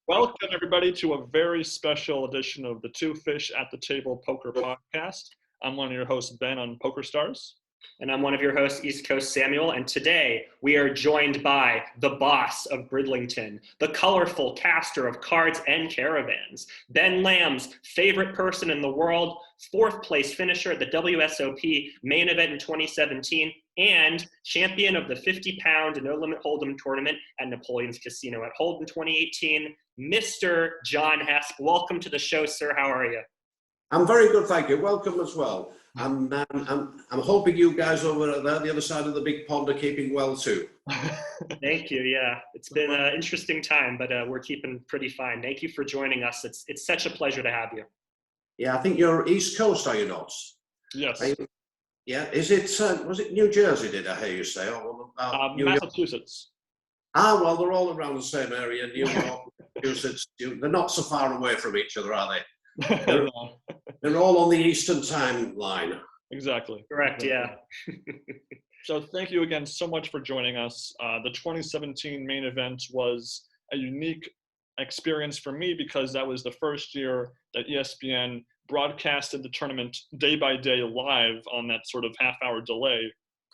Welcome, everybody, to a very special edition of the Two Fish at the Table Poker Podcast. I'm one of your hosts, Ben, on PokerStars. And I'm one of your hosts, East Coast Samuel. And today we are joined by the boss of Birdlington, the colorful caster of cards and caravans, Ben Lamb's favorite person in the world, fourth place finisher at the WSOP Main Event in 2017, and champion of the 50-pound No Limit Hold'em tournament at Napoleon's Casino at Holden 2018, Mr. John Hesp. Welcome to the show, sir. How are you? I'm very good, thank you. Welcome as well. I'm hoping you guys over there, the other side of the big pond, are keeping well too. Thank you. Yeah, it's been an interesting time, but we're keeping pretty fine. Thank you for joining us. It's such a pleasure to have you. Yeah, I think you're East Coast, are you not? Yes. Yeah. Is it? Was it New Jersey? Did I hear you say? Or, Massachusetts. Well, they're all around the same area. New York, Massachusetts. They're not so far away from each other, are they? They're all on the Eastern time line. Exactly. Correct, yeah. So thank you again so much for joining us. The 2017 main event was a unique experience for me because that was the first year that ESPN broadcasted the tournament day by day live on that sort of half-hour delay,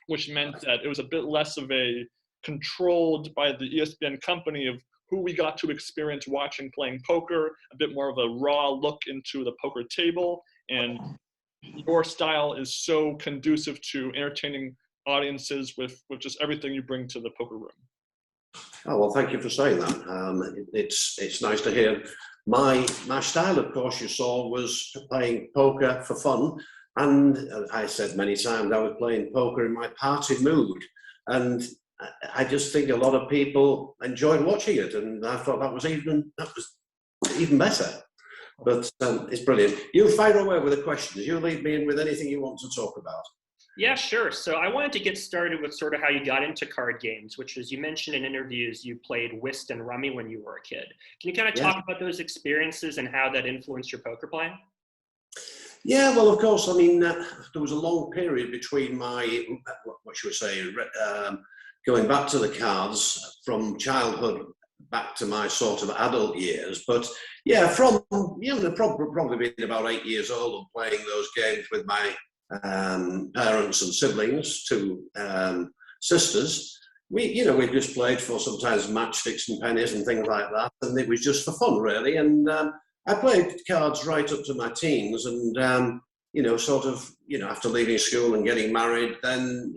which meant that it was a bit less of a controlled by the ESPN company of who we got to experience watching playing poker, a bit more of a raw look into the poker table. And your style is so conducive to entertaining audiences with just everything you bring to the poker room. Oh, well, thank you for saying that. It's nice to hear. My style, of course, you saw, was playing poker for fun. And I said many times I was playing poker in my party mood. And I just think a lot of people enjoyed watching it, and I thought that was even better. But it's brilliant. You fire away with the questions. You lead me in with anything you want to talk about. Yeah, sure. So I wanted to get started with sort of how you got into card games, which is you mentioned in interviews you played whist and rummy when you were a kid. Can you kind of talk about those experiences and how that influenced your poker playing? Yeah, well, of course. I mean, there was a long period between my, what should we say, going back to the cards from childhood back to my sort of adult years. But yeah, from, probably been about 8 years old and playing those games with my parents and siblings, two sisters. We just played for sometimes matchsticks and pennies and things like that. And it was just for fun, really. And I played cards right up to my teens. And, after leaving school and getting married, then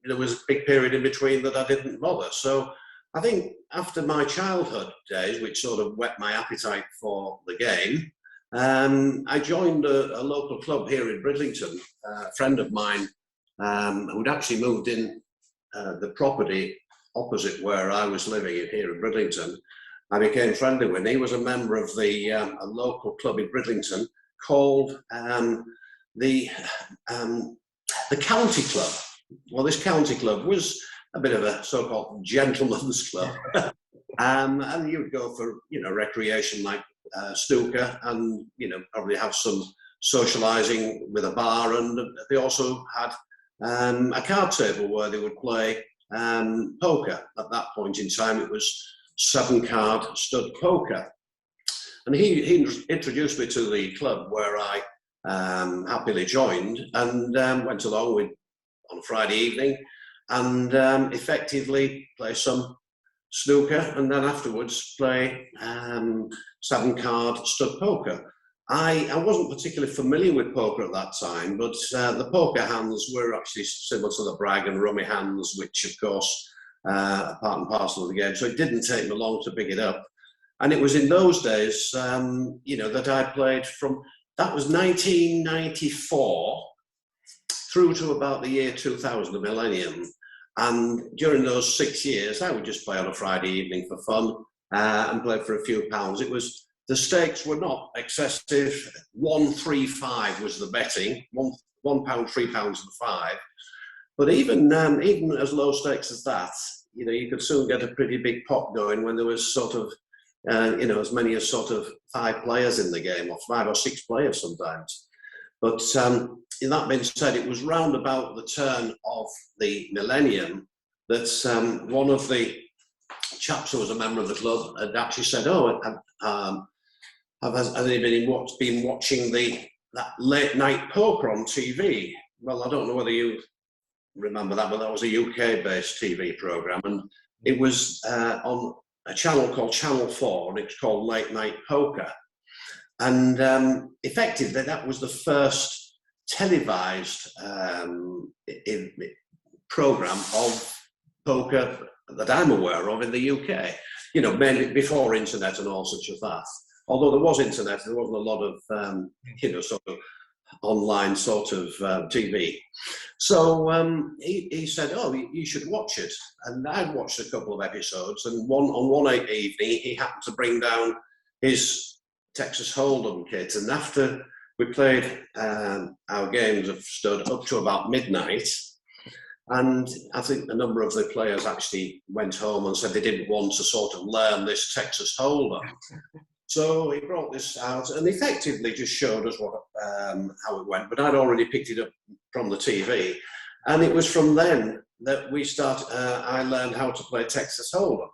there was a big period in between that I didn't bother. So I think after my childhood days, which sort of whet my appetite for the game, I joined a local club here in Birdlington. A friend of mine who'd actually moved in the property opposite where I was living here in Birdlington. I became friendly with. He was a member of a local club in Birdlington called the County Club. Well, this county club was a bit of a so-called gentleman's club. And you would go for, recreation like snooker and, probably have some socialising with a bar. And they also had a card table where they would play poker. At that point in time, it was 7-card stud poker. And he introduced me to the club where I happily joined and went along on a Friday evening and effectively play some snooker and then afterwards play 7-card stud poker. I wasn't particularly familiar with poker at that time, but the poker hands were actually similar to the brag and rummy hands, which of course are part and parcel of the game. So it didn't take me long to pick it up. And it was in those days, that I played from, that was 1994 through to about the year 2000, the millennium. And during those 6 years, I would just play on a Friday evening for fun and play for a few pounds. The stakes were not excessive. 1-3-5 was the betting, £1, £3 and 5. But even as low stakes as that, you could soon get a pretty big pot going when there was sort of, as many as sort of 5 players in the game, or 5 or 6 players sometimes. But in that being said, it was round about the turn of the millennium that one of the chaps who was a member of the club had actually said, "Oh, has anybody been watching that late night poker on TV?" Well, I don't know whether you remember that, but that was a UK-based TV program, and it was on a channel called Channel 4, and it's called Late Night Poker. And effectively, that was the first televised program of poker that I'm aware of in the UK. You know, mainly before internet and all such of that. Although there was internet, there wasn't a lot of, you know, sort of online sort of TV. So he said, "Oh, you should watch it." And I watched a couple of episodes, and on one evening, he happened to bring down his Texas Hold'em kit, and after we played our games have stood up to about midnight, and I think a number of the players actually went home and said they didn't want to sort of learn this Texas Hold'em. So he brought this out and effectively just showed us how it went, but I'd already picked it up from the TV, and it was from then that we started. I learned how to play Texas Hold'em.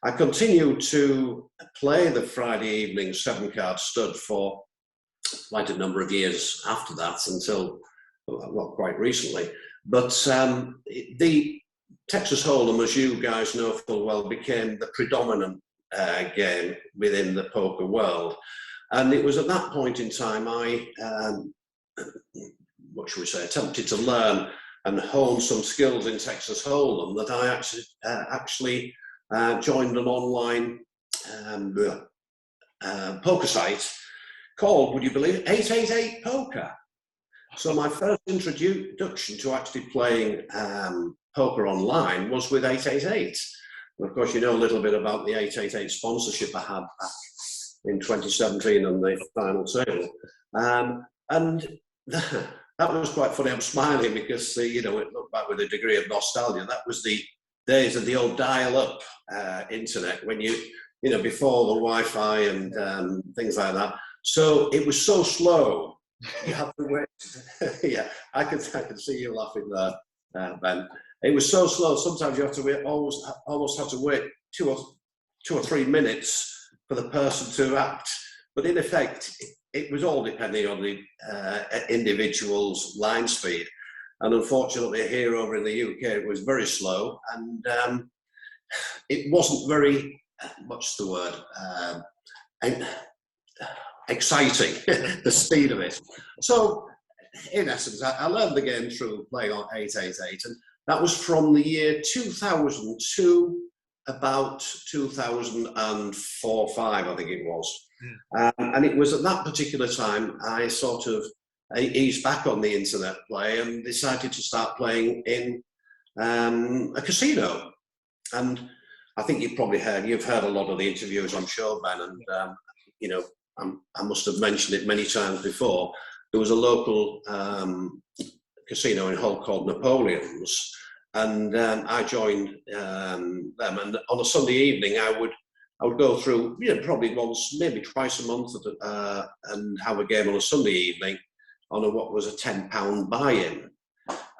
I continued to play the Friday evening 7-card stud for quite a number of years after that, until, well, quite recently. But the Texas Hold'em, as you guys know full well, became the predominant game within the poker world. And it was at that point in time I, what should we say, attempted to learn and hone some skills in Texas Hold'em that I actually joined an online poker site called, would you believe, 888 Poker. So my first introduction to actually playing poker online was with 888. And of course, you know a little bit about the 888 sponsorship I had back in 2017 and the final sale. And that was quite funny. I'm smiling because, you know, it looked back with a degree of nostalgia. That was the days of the old dial-up internet, when you know, before the Wi-Fi and things like that. So it was so slow, you had to wait. Yeah, I could see you laughing there, Ben. It was so slow. Sometimes you have to wait, almost have to wait two or 3 minutes for the person to act. But in effect, it was all depending on the individual's line speed. And unfortunately, here over in the UK, it was very slow, and it wasn't very, what's the word, exciting, the speed of it. So, in essence, I learned the game through playing on 888, and that was from the year 2000 to about 2004-5, I think it was. And it was at that particular time I sort of eased back on the internet play and decided to start playing in a casino. And I think you've heard a lot of the interviews, I'm sure, Ben, and you know, I must have mentioned it many times before. There was a local casino in Hull called Napoleon's, and I joined them. And on a Sunday evening, I would go through, you know, probably once, maybe twice a month, and have a game on a Sunday evening on what was a £10 buy-in.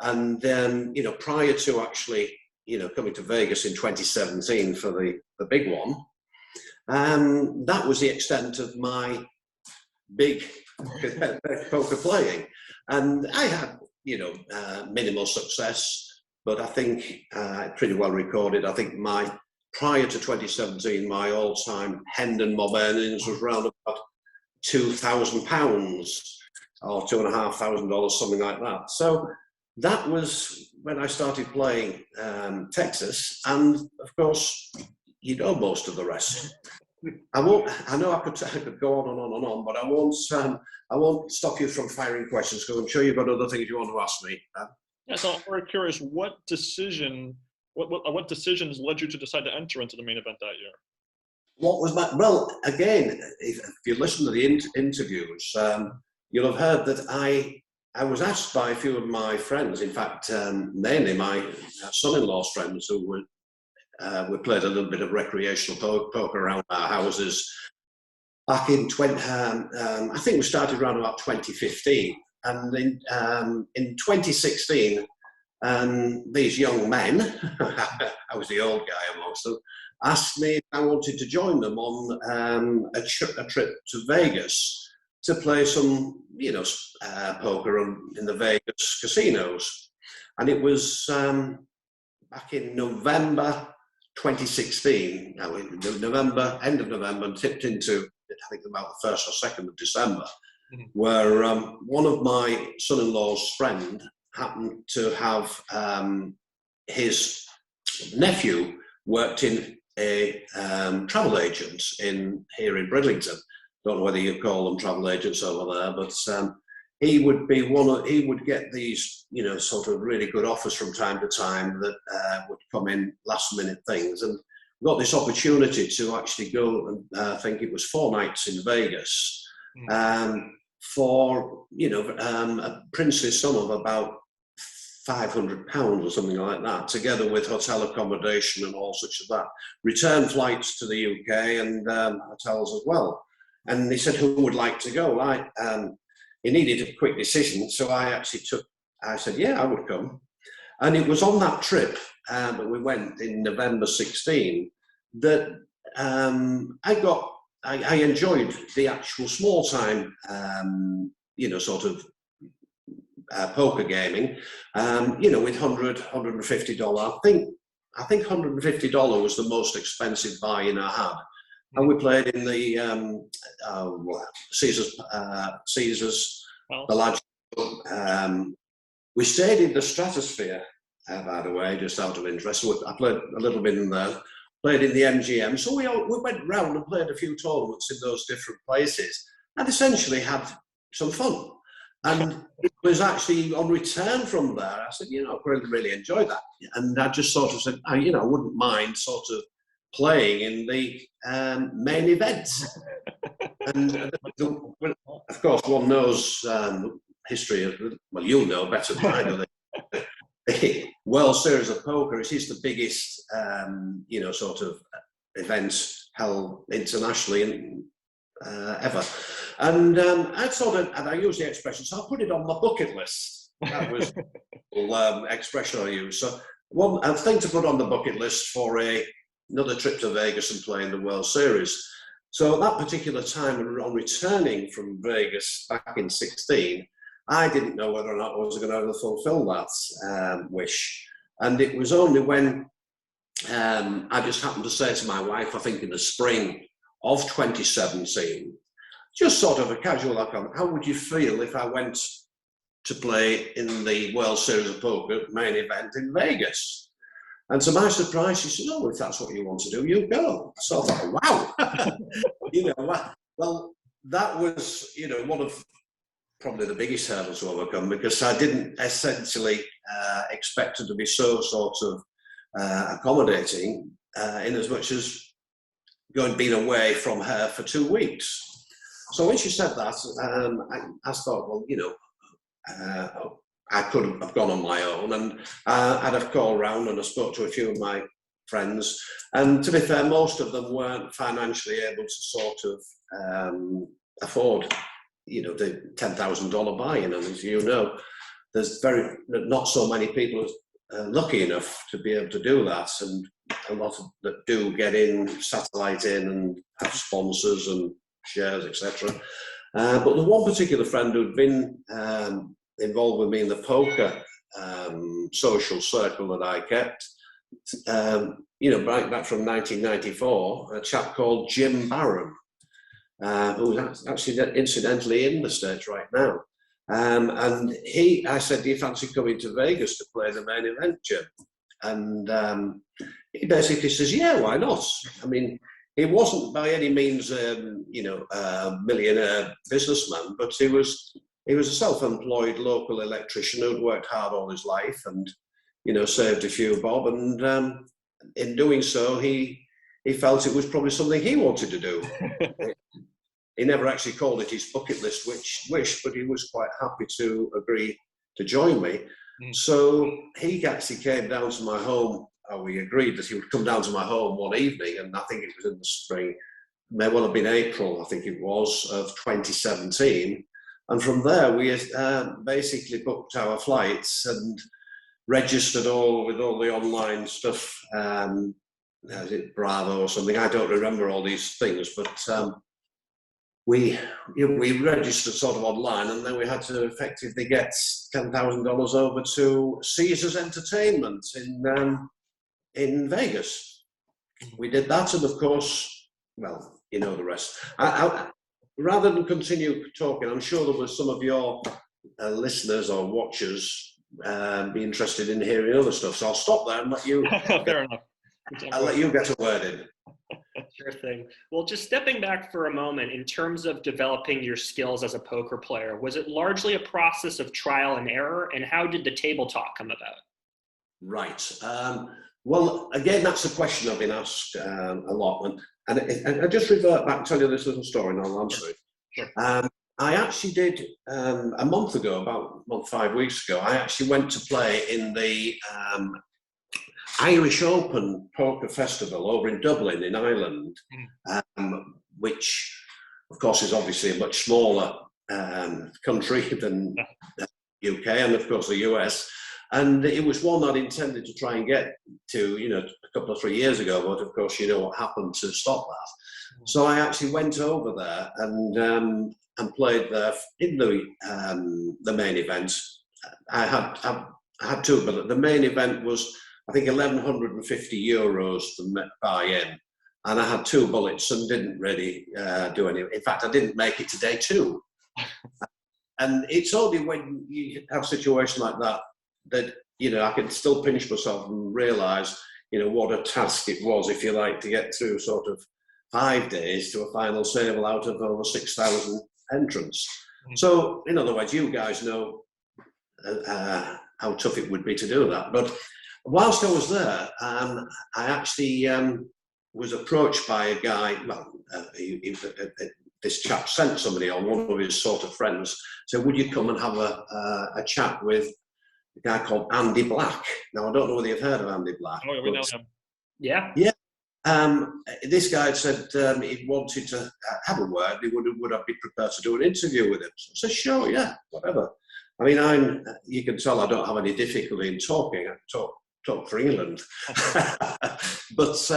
And then, you know, prior to actually, you know, coming to Vegas in 2017 for the big one, that was the extent of my big poker playing. And I had, you know, minimal success, but I think pretty well recorded. I think prior to 2017, my all-time Hendon mob earnings was around about £2,000 or $2,500, something like that. So that was when I started playing Texas, and of course, you know most of the rest. I know I could go on and on and on, but I won't stop you from firing questions, because I'm sure you've got other things you want to ask me. Yeah, so I'm very curious, what decisions led you to decide to enter into the main event that year? Well, again, if you listen to the interviews, you'll have heard that I was asked by a few of my friends, in fact, mainly my son-in-law's friends, who we played a little bit of recreational poker around our houses back in I think we started around about 2015. And in 2016, these young men, I was the old guy amongst them, asked me if I wanted to join them on a trip to Vegas to play some, poker in the Vegas casinos. And it was back in November 2016, end of November, and tipped into, I think, about the 1st or 2nd of December, where one of my son-in-law's friend happened to have his nephew worked in a travel agent here in Birdlington. Don't know whether you call them travel agents over there, but he would get these, sort of really good offers from time to time that would come in last minute things, and got this opportunity to actually go and I think it was 4 nights in Vegas for a princely sum of about £500 or something like that, together with hotel accommodation and all such of that. Return flights to the UK and hotels as well. And he said, who would like to go? He needed a quick decision, so I said, yeah, I would come. And it was on that trip that we went in November 16 that I enjoyed the actual small time, sort of poker gaming, with $150. I think $150 was the most expensive buy-in I had. And we played in the Caesars, the large. We stayed in the Stratosphere, by the way, just out of interest. So I played a little bit in there, played in the MGM. So we went round and played a few tournaments in those different places and essentially had some fun. And it was actually on return from there, I said, I really enjoyed that. And I just sort of said, I wouldn't mind sort of playing in the main event. And of course, one knows history of, well, you'll know better than I know, the World Series of Poker. It is the biggest, sort of event held internationally ever. And I use the expression, so I put it on my bucket list. That was the expression I use. So one thing to put on the bucket list for another trip to Vegas and play in the World Series. So at that particular time, on returning from Vegas back in 16, I didn't know whether or not I was going to ever fulfill that wish. And it was only when I just happened to say to my wife, I think in the spring of 2017, just sort of a casual comment, how would you feel if I went to play in the World Series of Poker main event in Vegas? And to my surprise, she said, oh, if that's what you want to do, you go. So I thought, wow. Well, that was, one of probably the biggest hurdles to overcome, because I didn't essentially expect her to be so sort of accommodating in as much as being away from her for 2 weeks. So when she said that, I thought, well, I could have gone on my own, and I'd have called around and I spoke to a few of my friends. And to be fair, most of them weren't financially able to sort of afford, the $10,000 buy-in. And as you know, there's not so many people lucky enough to be able to do that. And a lot of that do get in, satellite in, and have sponsors and shares, etc. But the one particular friend who'd been involved with me in the poker social circle that I kept, back from 1994, a chap called Jim Barron, who's actually incidentally in the States right now. And I said, do you fancy coming to Vegas to play the main event, Jim? And he basically says, yeah, why not? I mean, he wasn't by any means, a millionaire businessman, but he was a self-employed local electrician who'd worked hard all his life and, saved a few bob. And in doing so, he felt it was probably something he wanted to do. He never actually called it his bucket list wish, but he was quite happy to agree to join me. So he actually came down to my home. We agreed that he would come down to my home one evening, and I think it was in the spring, may well have been April, I think it was, of 2017. And from there, we basically booked our flights and registered with all the online stuff is it Bravo or something? I don't remember all these things, but we registered sort of online, and then we had to effectively get $10,000 over to Caesars Entertainment in Vegas. We did that, and of course, well, you know the rest. Rather than continue talking, I'm sure there was some of your listeners or watchers be interested in hearing other stuff. So I'll stop there and let you. Fair enough. I'll let you get a word in. Sure thing. Well, just stepping back for a moment, in terms of developing your skills as a poker player, was it largely a process of trial and error, and how did the table talk come about? Right. Well, again, that's a question I've been asked a lot, and I just revert back and tell you this little story, and I'll answer it. Sure. I actually did a month ago, about 5 weeks ago. I actually went to play in the Irish Open Poker Festival over in Dublin, in Ireland, which, of course, is obviously a much smaller country than the UK and, of course, the US. And it was one I'd intended to try and get to, a couple of 3 years ago, but of course, you know what happened to stop that. So I actually went over there and played there in the main event. I had two, but the main event was, I think, 1,150 euros to buy in. And I had two bullets and didn't really do any. In fact, I didn't make it to day two. And it's only when you have a situation like that, I can still pinch myself and realise, what a task it was, if you like, to get through sort of 5 days to a final table out of over 6,000 entrants. So, in other words, you guys know how tough it would be to do that. But whilst I was there, I actually was approached by a guy. Well, this chap sent somebody on, one of his sort of friends, said, would you come and have a chat with a guy called Andy Black? Now, I don't know whether you've heard of Andy Black. Oh, yeah, we know him. Yeah. Yeah. This guy had said he wanted to have a word. Would I be prepared to do an interview with him? So I said, sure, yeah, whatever. I mean, you can tell I don't have any difficulty in talking. I talk for England. But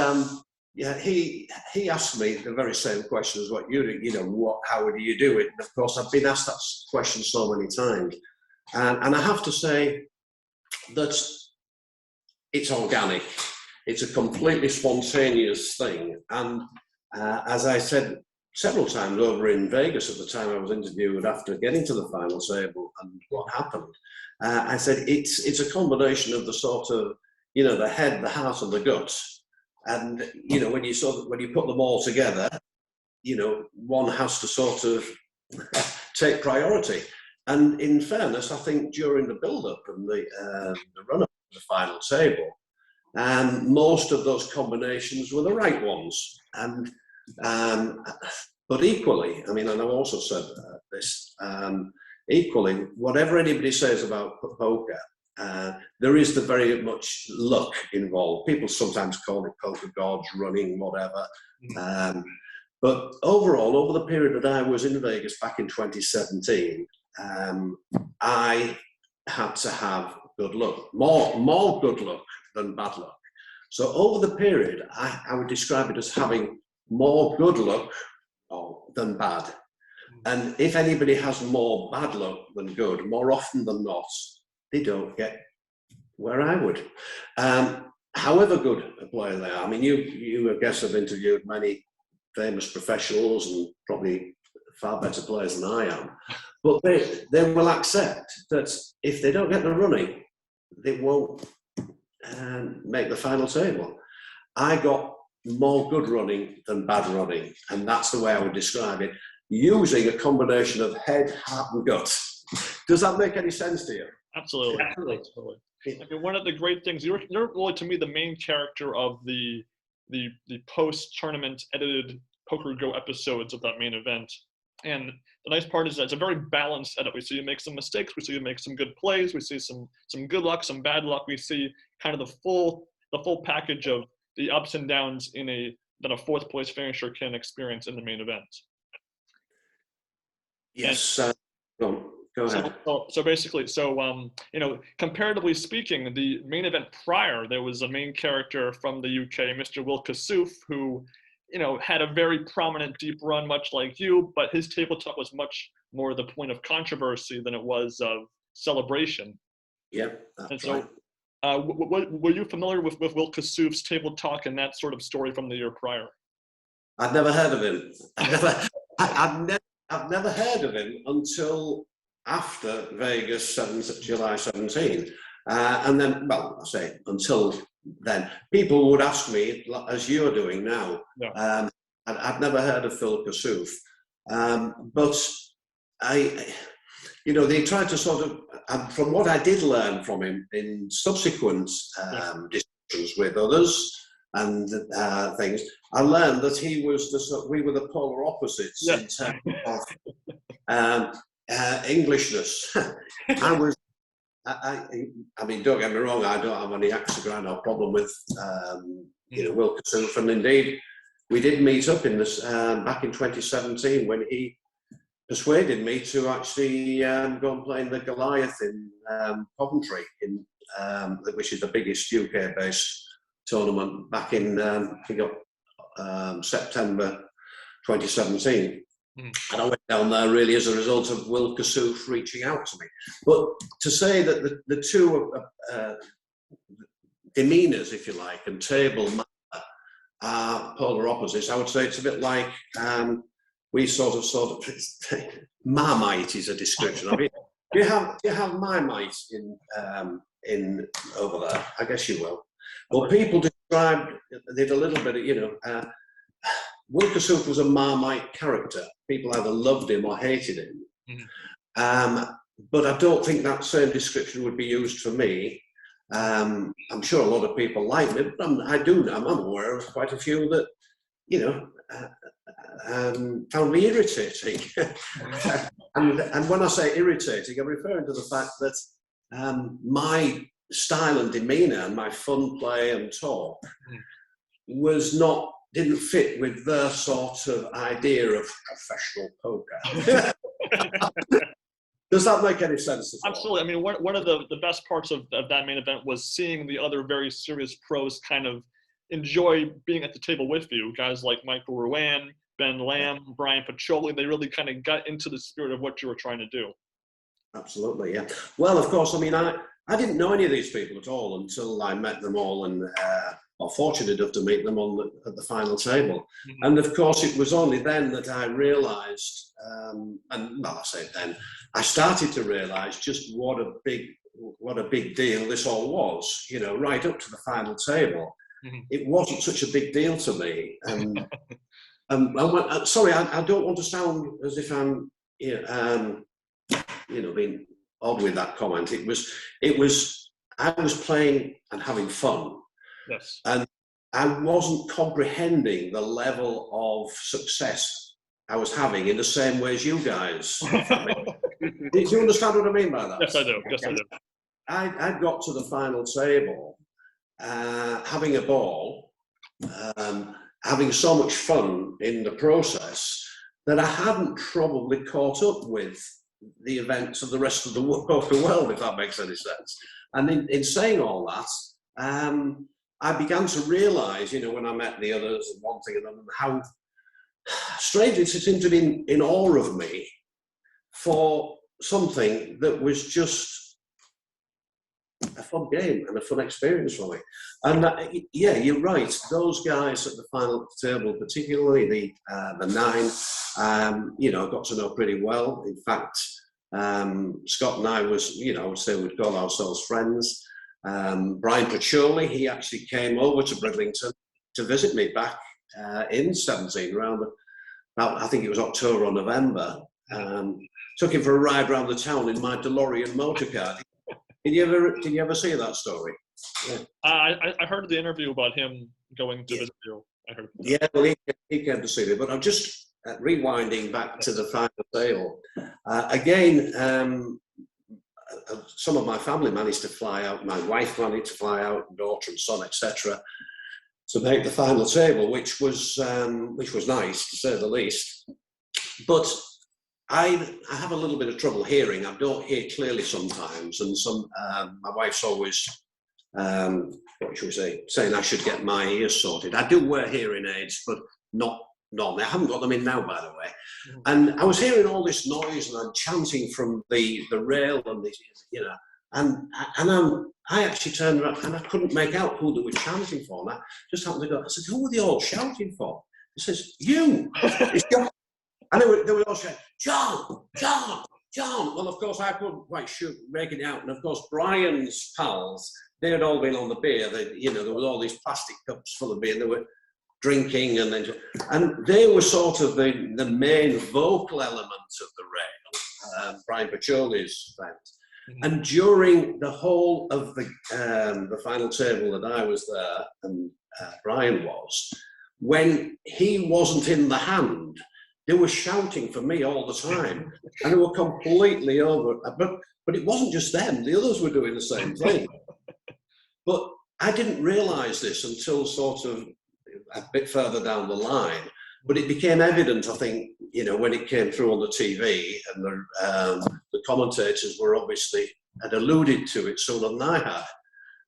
yeah, he asked me the very same question as what you do. How do you do it? And of course, I've been asked that question so many times, and I have to say that it's organic. It's a completely spontaneous thing, and as I said several times over in Vegas at the time I was interviewed after getting to the final table and what happened, I said it's a combination of the sort of the head, the heart, and the gut. And when you put them all together, one has to sort of take priority. And in fairness, I think during the build-up and the run-up to the final table, most of those combinations were the right ones. And but equally, I mean, and I've also said this, equally, whatever anybody says about poker, there is the very much luck involved. People sometimes call it poker gods, running, whatever. But overall, over the period that I was in Vegas back in 2017, I had to have good luck, more good luck than bad luck. So over the period, I would describe it as having more good luck than bad. And if anybody has more bad luck than good, more often than not, they don't get where I would. However good a player they are. I mean, you I guess have interviewed many famous professionals and probably far better players than I am. But they will accept that if they don't get the running, they won't make the final table. I got more good running than bad running, and that's the way I would describe it, using a combination of head, heart, and gut. Does that make any sense to you? Absolutely. Absolutely. I mean, one of the great things, you're really, to me, the main character of the post-tournament edited Poker Go episodes of that main event. And the nice part is that it's a very balanced edit. We see you make some mistakes, we see you make some good plays, we see some good luck, some bad luck. We see kind of the full package of the ups and downs that a fourth place finisher can experience in the main event. Yes. Go ahead. So basically, you know, comparatively speaking, the main event prior, there was a main character from the UK, Mr. Will Kassouf, who, you know, had a very prominent deep run, much like you, but his table talk was much more the point of controversy than it was of celebration. Yep, And that's so, right. were you familiar with Will Kassouf's table talk and that sort of story from the year prior? I'd never heard of him. I've never heard of him until after Vegas July 17. And then, well, I say until then, people would ask me, as you're doing now, Yeah. I'd never heard of Phil Kassouf. But you know, they tried to sort of, from what I did learn from him in subsequent discussions with others and things, I learned that we were the polar opposites in terms of Englishness. I mean, don't get me wrong, I don't have any axe to grind or problem with, you know, Will Kassouf, and indeed, we did meet up in this back in 2017 when he persuaded me to actually go and play in the Goliath in Coventry, which is the biggest UK-based tournament back in September 2017. And I went down there really as a result of Will Kassouf reaching out to me. But to say that the two demeanours, if you like, and table matter are polar opposites, I would say it's a bit like we sort of Marmite is a description of it. Do you have Marmite in over there? I guess you will. Well, people described it a little bit, you know. Will Kassouf was a Marmite character. People either loved him or hated him. But I don't think that same description would be used for me. I'm sure a lot of people like me, but I'm aware of quite a few that, you know, found me irritating. and when I say irritating, I'm referring to the fact that my style and demeanour and my fun play and talk didn't fit with their sort of idea of professional poker. Does that make any sense? Absolutely. I mean, one of the best parts of that main event was seeing the other very serious pros kind of enjoy being at the table with you. Guys like Michael Ruane, Ben Lamb, Brian Pacioli, they really kind of got into the spirit of what you were trying to do. Absolutely, yeah. Well, of course, I mean, I didn't know any of these people at all until I met them all and or fortunate enough to meet them at the final table. And of course, it was only then that I realised, and well, I say then, I started to realise just what a big deal this all was. You know, right up to the final table, it wasn't such a big deal to me. And sorry, I don't want to sound as if I'm, you know, being odd with that comment. It was I was playing and having fun. Yes. And I wasn't comprehending the level of success I was having in the same way as you guys. Do you understand what I mean by that? Yes, I do. Yes, I do. I got to the final table, having a ball, having so much fun in the process that I hadn't probably caught up with the events of the rest of the world, if that makes any sense. And in saying all that, I began to realise, you know, when I met the others and one thing and another, how strangely it seemed to be in awe of me for something that was just a fun game and a fun experience for me. And yeah, you're right. Those guys at the final table, particularly the nine, you know, got to know pretty well. In fact, Scott and I was, you know, I would say we'd call ourselves friends. Brian Pacioli, he actually came over to Birdlington to visit me back in 17, around about, I think it was October or November. Took him for a ride around the town in my DeLorean motorcar. Did you ever see that story? Yeah. I heard the interview about him going to visit you. I heard. Yeah, well, he came to see me, but I'm just rewinding back to the final table. Again, some of my family managed to fly out. My wife managed to fly out, daughter and son, etc., to make the final table, which was nice to say the least. But I have a little bit of trouble hearing. I don't hear clearly sometimes, and my wife's always, what should we say, saying I should get my ears sorted. I do wear hearing aids, but not normally. I haven't got them in now, by the way. And I was hearing all this noise, and I'm chanting from the rail, and I actually turned around, and I couldn't make out who they were chanting for. And I just happened to go. I said, "Who are they all shouting for?" He says, "You." It's John. And they were all saying, "John, John, John." Well, of course, I couldn't quite make it out. And of course, Brian's pals, they had all been on the beer. There was all these plastic cups full of beer. They were drinking, and they were sort of the main vocal element of the rail, Brian Pacholi's band. And during the whole of the final table that I was there, and Brian was, when he wasn't in the hand, they were shouting for me all the time, and they were completely over. But it wasn't just them; the others were doing the same thing. But I didn't realise this until sort of a bit further down the line. But it became evident, I think, when it came through on the TV, and the commentators were obviously had alluded to it sooner than I had,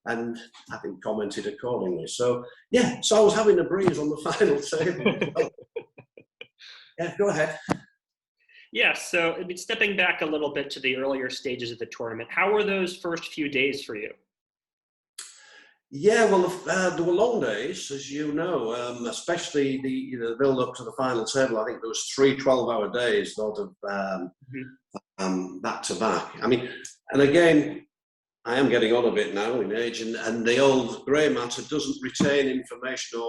and I think commented accordingly. So yeah, so I was having a breeze on the final table. Yeah, go ahead. Yeah, so stepping back a little bit to the earlier stages of the tournament, how were those first few days for you? Yeah, well, there were long days, as you know, especially the build up to the final table. I think there was 3 12-hour days, sort of back to back. I mean, and again, I am getting on a bit now in age, and the old grey matter doesn't retain information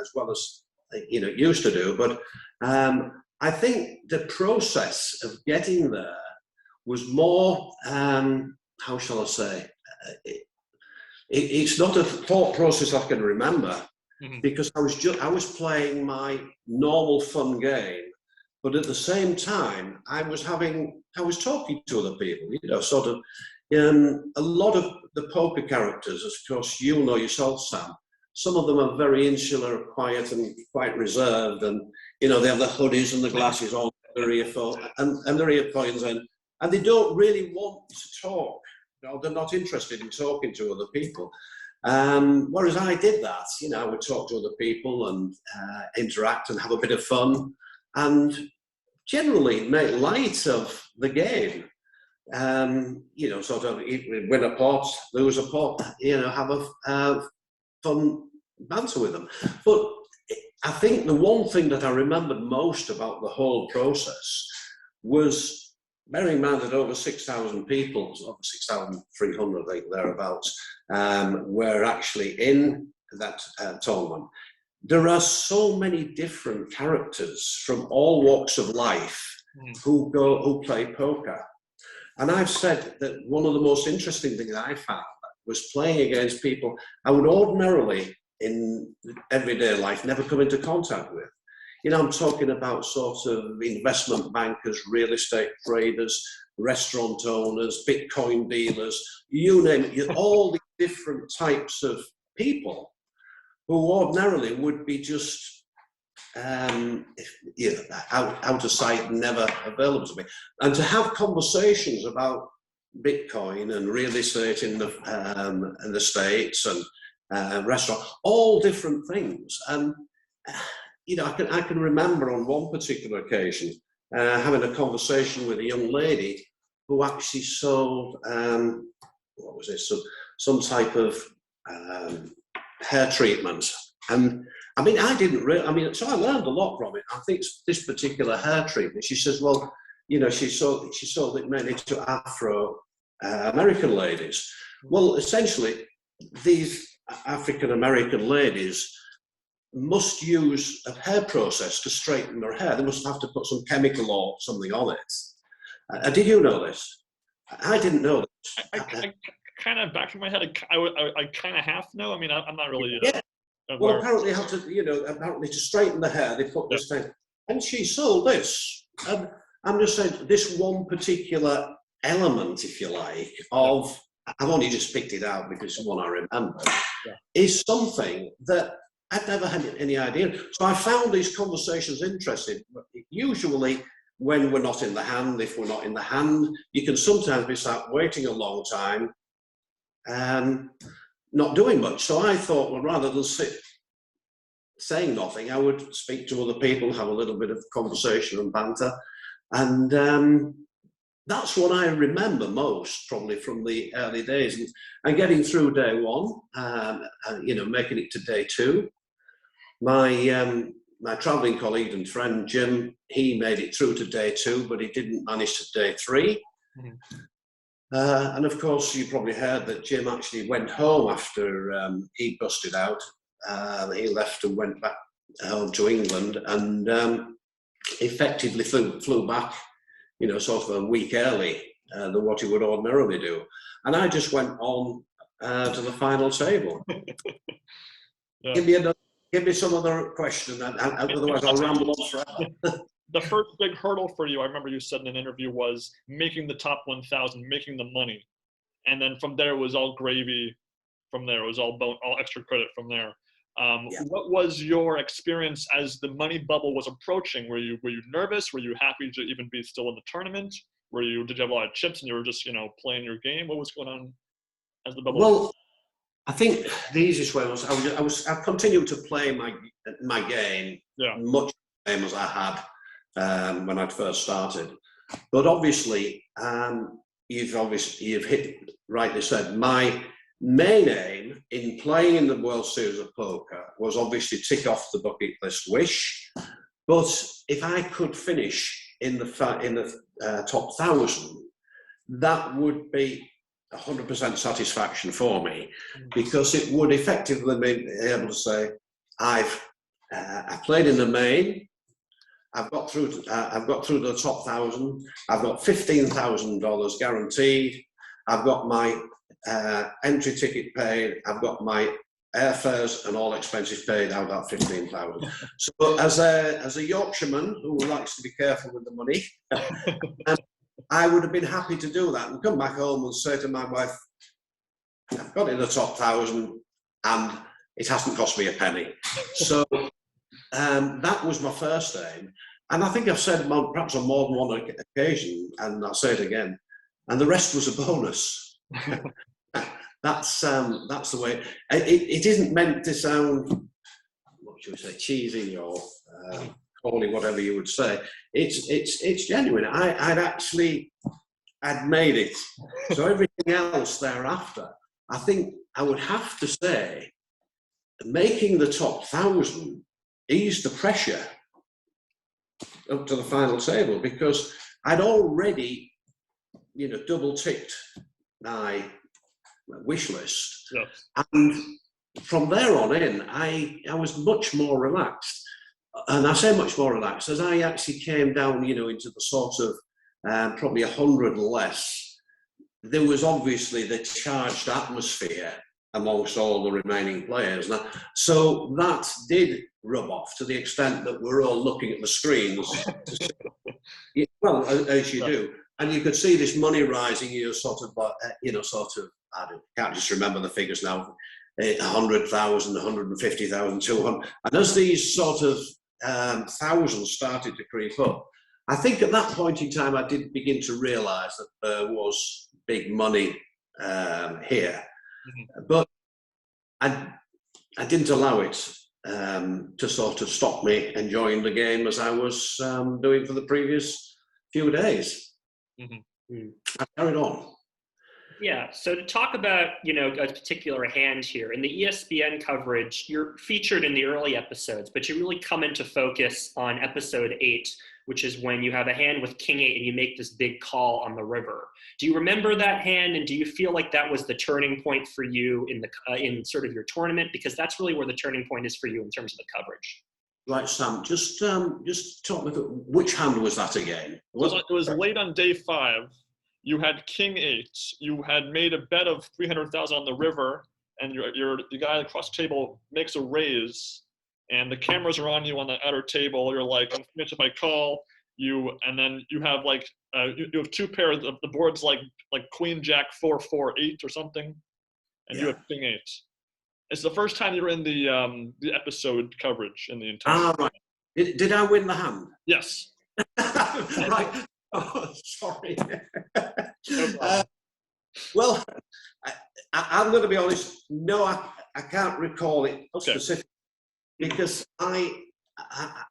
as well as it used to do. But I think the process of getting there was more, how shall I say, it's not a thought process I can remember, because I was playing my normal fun game, but at the same time I was talking to other people, sort of. A lot of the poker characters, of course, you know yourself, Sam. Some of them are very insular, quiet, and quite reserved, and they have the hoodies and the glasses on, their earphones, and their earphones, and they don't really want to talk. They're not interested in talking to other people. Whereas I did that. I would talk to other people and interact and have a bit of fun, and generally make light of the game. Sort of win a pot, lose a pot, have a fun banter with them. But I think the one thing that I remembered most about the whole process was, bearing in mind that over 6,000 people, over 6,300, I think, thereabouts, were actually in that tournament. There are so many different characters from all walks of life who play poker. And I've said that one of the most interesting things I found was playing against people I would ordinarily, in everyday life, never come into contact with. I'm talking about sort of investment bankers, real estate traders, restaurant owners, Bitcoin dealers, you name it, all the different types of people who ordinarily would be just out of sight, never available to me. And to have conversations about Bitcoin and real estate in the States and restaurant, all different things. And I can remember on one particular occasion having a conversation with a young lady who actually sold some type of hair treatment. And I mean, so I learned a lot from it. I think this particular hair treatment, she says, well, she sold it mainly to Afro-American ladies. Well, essentially, these African-American ladies must use a hair process to straighten their hair. They must have to put some chemical or something on it. Did you know this? I didn't know this. I kind of, back in my head, I kind of half know. I mean, I'm not really... Yeah. Well, apparently, to straighten the hair, they put this thing. And she sold this. I'm just saying, this one particular element, if you like, of, I've only just picked it out because it's one I remember, is something that I'd never had any idea. So I found these conversations interesting. Usually, when we're not in the hand, if we're not in the hand, you can sometimes be sat waiting a long time, not doing much. So I thought, well, rather than sit saying nothing, I would speak to other people, have a little bit of conversation and banter. And that's what I remember most, probably from the early days. And getting through day one, making it to day two. My travelling colleague and friend, Jim, he made it through to day two, but he didn't manage to day three. Mm-hmm. And of course, you probably heard that Jim actually went home after he busted out. He left and went back home to England and effectively flew back, sort of a week early than what he would ordinarily do. And I just went on to the final table. Yeah. Give me some other question, otherwise I'll ramble on forever. The first big hurdle for you, I remember you said in an interview, was making the top 1,000, making the money. And then from there, it was all gravy. From there, it was all extra credit from there. What was your experience as the money bubble was approaching? Were you nervous? Were you happy to even be still in the tournament? Did you have a lot of chips and you were just, playing your game? What was going on as the bubble? Well, I think the easiest way was I continued to play my game much the same as I had when I'd first started. But obviously, you've hit rightly said, my main aim in playing in the World Series of Poker was obviously tick off the bucket list wish. But if I could finish in the top 1,000, that would be 100% satisfaction for me, because it would effectively be able to say, I played in the main, I've got through to the top 1,000, I've got $15,000 guaranteed, I've got my entry ticket paid, I've got my airfares and all expenses paid, I've got 15,000. So as a Yorkshireman who likes to be careful with the money, I would have been happy to do that and come back home and say to my wife, I've got in the top 1,000 and it hasn't cost me a penny. So that was my first aim. And I think I've said perhaps on more than one occasion, and I'll say it again, and the rest was a bonus. That's the way. It isn't meant to sound, what should we say, cheesy or corny, whatever you would say. It's genuine. I'd made it. So everything else thereafter, I think I would have to say, making the top 1,000 eased the pressure up to the final table, because I'd already, double ticked my wish list. Yes. And from there on in, I was much more relaxed. And I say much more relaxed as I actually came down, into the sort of probably 100 less. There was obviously the charged atmosphere amongst all the remaining players. Now, so that did rub off to the extent that we're all looking at the screens. Well, as you do. And you could see this money rising, I can't just remember the figures now, 100,000, 150,000, 200. And as these sort of thousands started to creep up, I think at that point in time, I did begin to realise that there was big money here. Mm-hmm. But I didn't allow it to sort of stop me enjoying the game as I was doing for the previous few days. Mm-hmm. I carried on. Yeah, so to talk about, a particular hand here, in the ESPN coverage, you're featured in the early episodes, but you really come into focus on episode 8, which is when you have a hand with King 8 and you make this big call on the river. Do you remember that hand, and do you feel like that was the turning point for you in sort of your tournament? Because that's really where the turning point is for you in terms of the coverage. Right, Sam, just talk me through, which hand was that again? It was late on day 5. You had King 8. You had made a bet of 300,000 on the river, and the guy across the table makes a raise, and the cameras are on you on the outer table. You're like, I'm finished if I call you, and then you have you have 2 pairs of the boards like Queen Jack 4 4 8 or something, and you have King 8. It's the first time you were in the episode coverage in the entire. Right. Did I win the hand? Yes. Right. Oh, sorry. Well, I'm going to be honest. No, I can't recall it specifically because I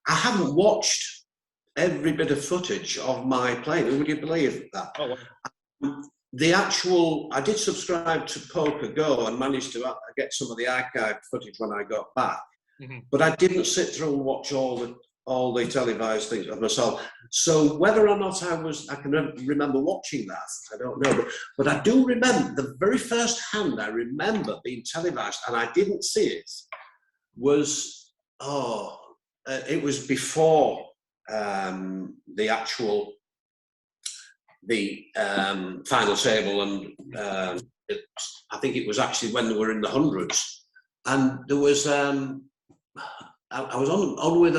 haven't watched every bit of footage of my playing. Would you believe that? Oh, wow. I did subscribe to Poker Go and managed to get some of the archived footage when I got back. But I didn't sit through and watch all the televised things of myself. So whether or not I can remember watching that, I don't know. But I do remember the very first hand I remember being televised, and I didn't see it, was, it was before the actual, final table, and I think it was actually when they were in the hundreds. And there was, I was on with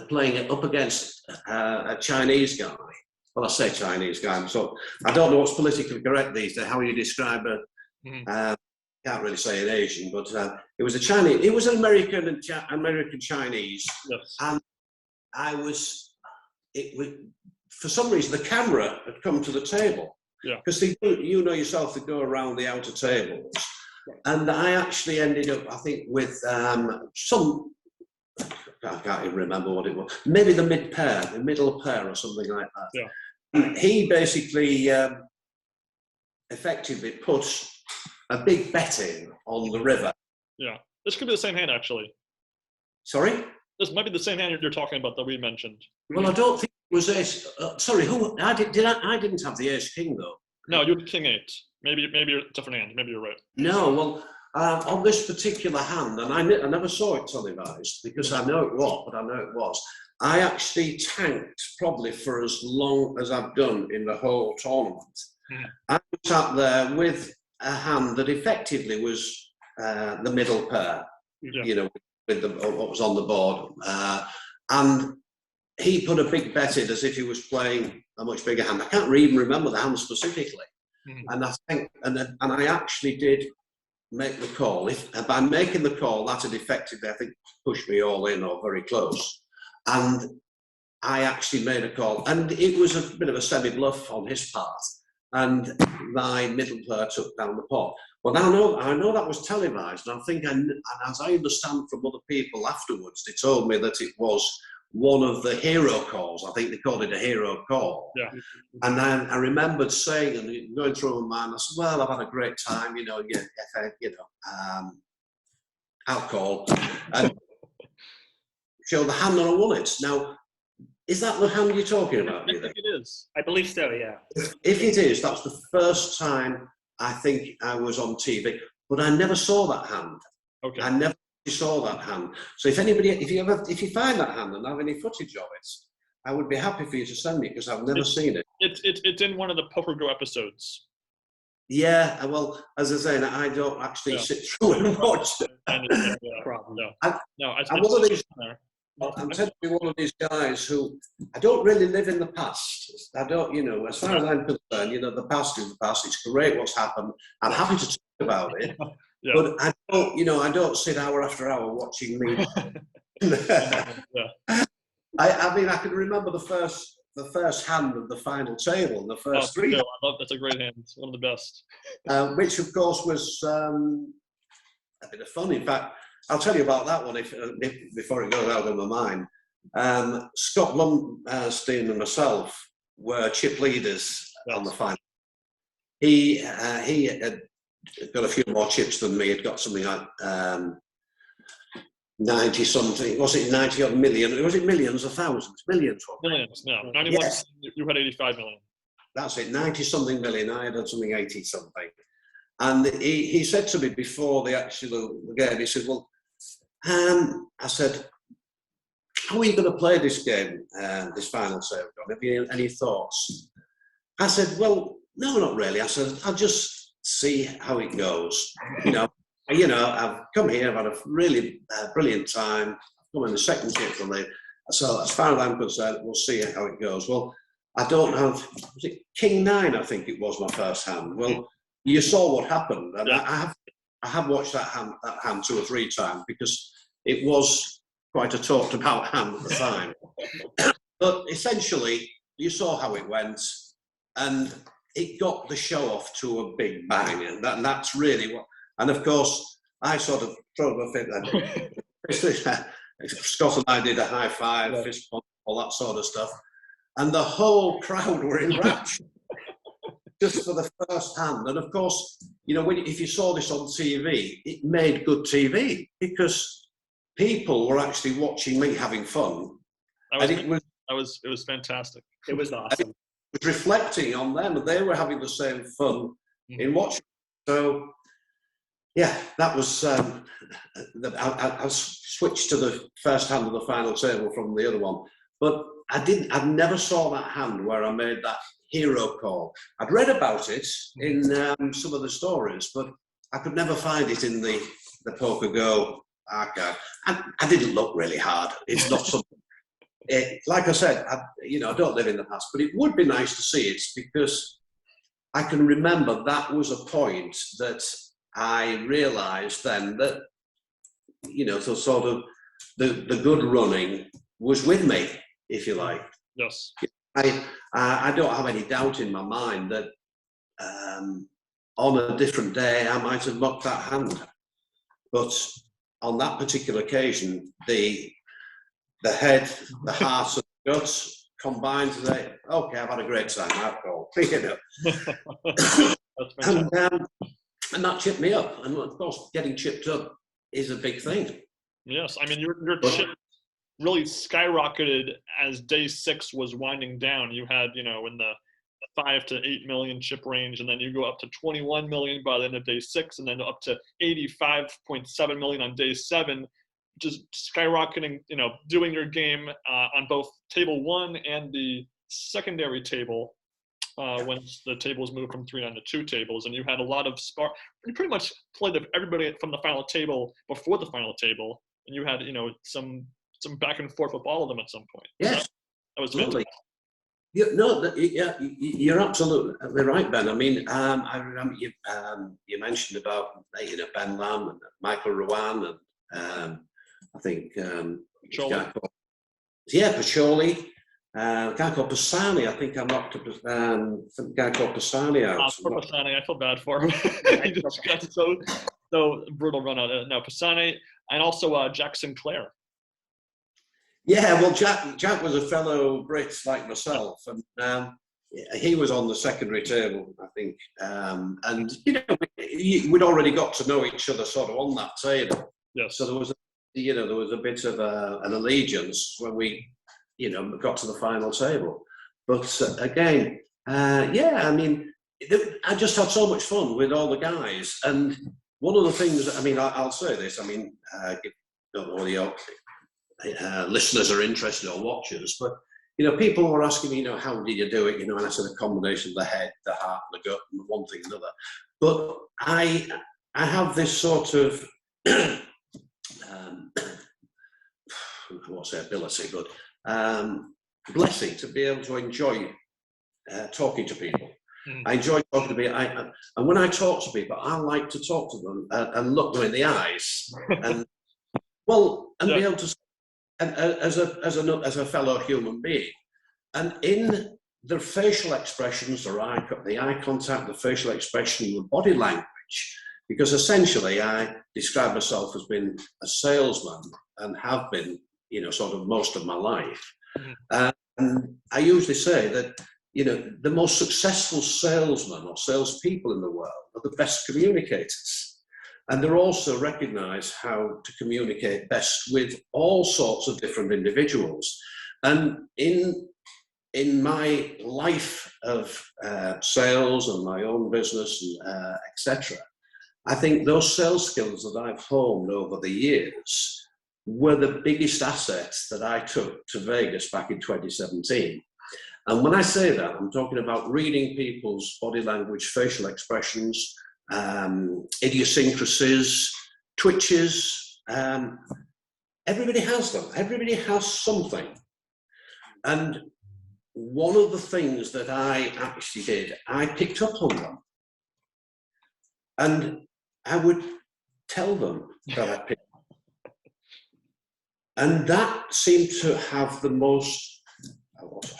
playing it up against a Chinese guy. Well, I say Chinese guy, so I don't know what's politically correct these days, how you describe can't really say an Asian, but it was a Chinese, it was an American Chinese. Yes. And for some reason, the camera had come to the table. Yeah. Because you know yourself, they go around the outer tables. And I actually ended up, I think, with some, I can't even remember what it was, maybe the middle pair or something like that. Yeah. And he basically effectively put a big bet in on the river. Yeah. This could be the same hand, actually. Sorry? This might be the same hand you're talking about that we mentioned. Well, I don't think it was ace. Sorry, I didn't have the ace king, though. No, you had king 8. Maybe you're a different hand. Maybe you're right. No, well, on this particular hand, and I never saw it televised because I know it was. I actually tanked probably for as long as I've done in the whole tournament. I sat there with a hand that effectively was the middle pair, you know, with what was on the board, and he put a big bet in as if he was playing a much bigger hand. I can't even remember the hand specifically. And I think, and I actually did make the call. By making the call, that had effectively, I think, pushed me all in or very close. And I actually made a call, and it was a bit of a semi-bluff on his part. And my middle player took down the pot. Well, I know that was televised, and I think, and as I understand from other people afterwards, they told me that it was one of the hero calls. I think they called it a hero call. Yeah. And then I remembered saying and going through my mind, I said, well, I've had a great time, you know, I'll call. And show the hand on a wallet. Now, is that the hand you're talking about? I think it is. I believe so, yeah. If it is, that's the first time I think I was on TV, but I never saw that hand. Okay. I never saw that hand. So if you find that hand and have any footage of it, I would be happy for you to send me because I've never seen it. It's in one of the Poker Go episodes. Yeah, well, as I say, I don't actually sit through and watch it. I'm tend to be one of these guys who I don't really live in the past. I don't, you know, as far as I'm concerned, you know, the past is the past. It's great what's happened. I'm happy to talk about it. Yeah. But I don't sit hour after hour watching me. I mean, I can remember the first hand of the final table, and the first three. I love that's a great hand. It's one of the best. Which, of course, was a bit of fun. In fact, I'll tell you about that one before it goes out of my mind. Scott Blumstein and myself were chip leaders on the final. He had got a few more chips than me. He'd got something like 90 something. Was it 90 odd million? Was it millions or thousands? Millions. Millions. No, 91. Yes. You had 85 million. That's it. 90 something million. I had something 80 something. And he said to me before the actual game, he said, well, I said, how are you going to play this game, this final save? Have you any thoughts? I said, well, no, not really. I said, I'll just see how it goes. You know, I've come here, I've had a really brilliant time. I've come in the second chip for me. So as far as I'm concerned, we'll see how it goes. Well, I don't have, was it King 9, I think it was my first hand. Well, you saw what happened. And I have watched that hand 2 or 3 times because it was quite a talked about hand at the time. But essentially, you saw how it went, and it got the show off to a big bang, and that's really what. And of course, I sort of throw a fit then. Scott and I did a high five, fist bump, all that sort of stuff, and the whole crowd were in rapture just for the first hand. And of course, you know, if you saw this on TV, it made good TV because people were actually watching me having fun, and it was fantastic. It was awesome. It was reflecting on them, and they were having the same fun in watching. So, yeah, that was. I switched to the first hand of the final table from the other one, but I never saw that hand where I made that hero call. I'd read about it in some of the stories, but I could never find it in the Poker Go archive. I didn't look really hard. It's not something. Like I said, I don't live in the past, but it would be nice to see it because I can remember that was a point that I realised then that, so sort of the good running was with me, if you like. Yes. I don't have any doubt in my mind that on a different day I might have mucked that hand, but on that particular occasion, the head, the heart, and the guts combined to say, "Okay, I've had a great time. I've called." And that chipped me up. And of course, getting chipped up is a big thing. Yes, I mean your chip really skyrocketed as day 6 was winding down. You had, in the 5 to 8 million chip range, and then you go up to 21 million by the end of day 6, and then up to 85.7 million on day 7, just skyrocketing, doing your game on both table 1 and the secondary table when the tables moved from 3 down to 2 tables, and you had a lot of spark. You pretty much played everybody from the final table before the final table, and you had, some back and forth with all of them at some point. Yes, so that was fantastic. You're absolutely right, Ben. I mean, I remember you mentioned about Ben Lamb and Michael Rowan and I think Pacholi. A guy called Pisani. I think I knocked a guy called Pisani out. Poor Pisani, I feel bad for him. He just got so brutal run out. No, Pisani, and also Jack Sinclair. Yeah, well, Jack was a fellow Brit like myself, and he was on the secondary table, I think. And we'd already got to know each other sort of on that table. Yes. So there was a bit of an allegiance when we got to the final table. But again, I mean, I just had so much fun with all the guys. And one of the things, I mean, I'll say this, I mean, I don't know whether your listeners are interested or watchers, but, people were asking me, how did you do it? And I said a combination of the head, the heart, and the gut, and one thing and another. But I have this sort of, I won't say ability, but blessing to be able to enjoy talking to people. I enjoy talking to people, and when I talk to people, I like to talk to them and look them in the eyes, and be able to, as a fellow human being, and in the facial expressions, the eye contact, the facial expression, the body language, because essentially I describe myself as being a salesman and have been, sort of most of my life. And I usually say that, the most successful salesmen or salespeople in the world are the best communicators. And they're also recognise how to communicate best with all sorts of different individuals. And in my life of sales and my own business, etc., I think those sales skills that I've honed over the years were the biggest assets that I took to Vegas back in 2017. And when I say that, I'm talking about reading people's body language, facial expressions, idiosyncrasies, twitches. Everybody has them. Everybody has something. And one of the things that I actually did, I picked up on them. And I would tell them that I picked up. And that seemed to have the most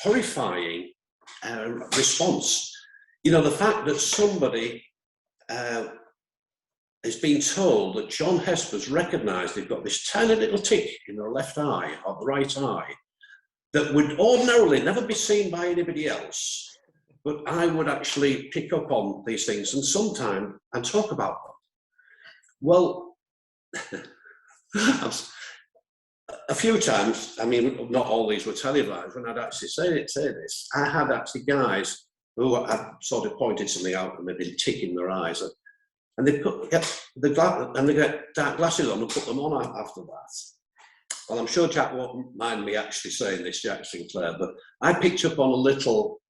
horrifying response. You know, the fact that somebody is being told that John Hesp has recognised they've got this tiny little tick in their left eye, or the right eye, that would ordinarily never be seen by anybody else, but I would actually pick up on these things and sometime and talk about them. Well, a few times, I mean, not all these were televised, when I'd actually say this, I had actually guys who had sort of pointed something out and maybe tick in their eyes, and they they get dark glasses on and put them on after that. Well, I'm sure Jack won't mind me actually saying this, Jack Sinclair, but I picked up on a little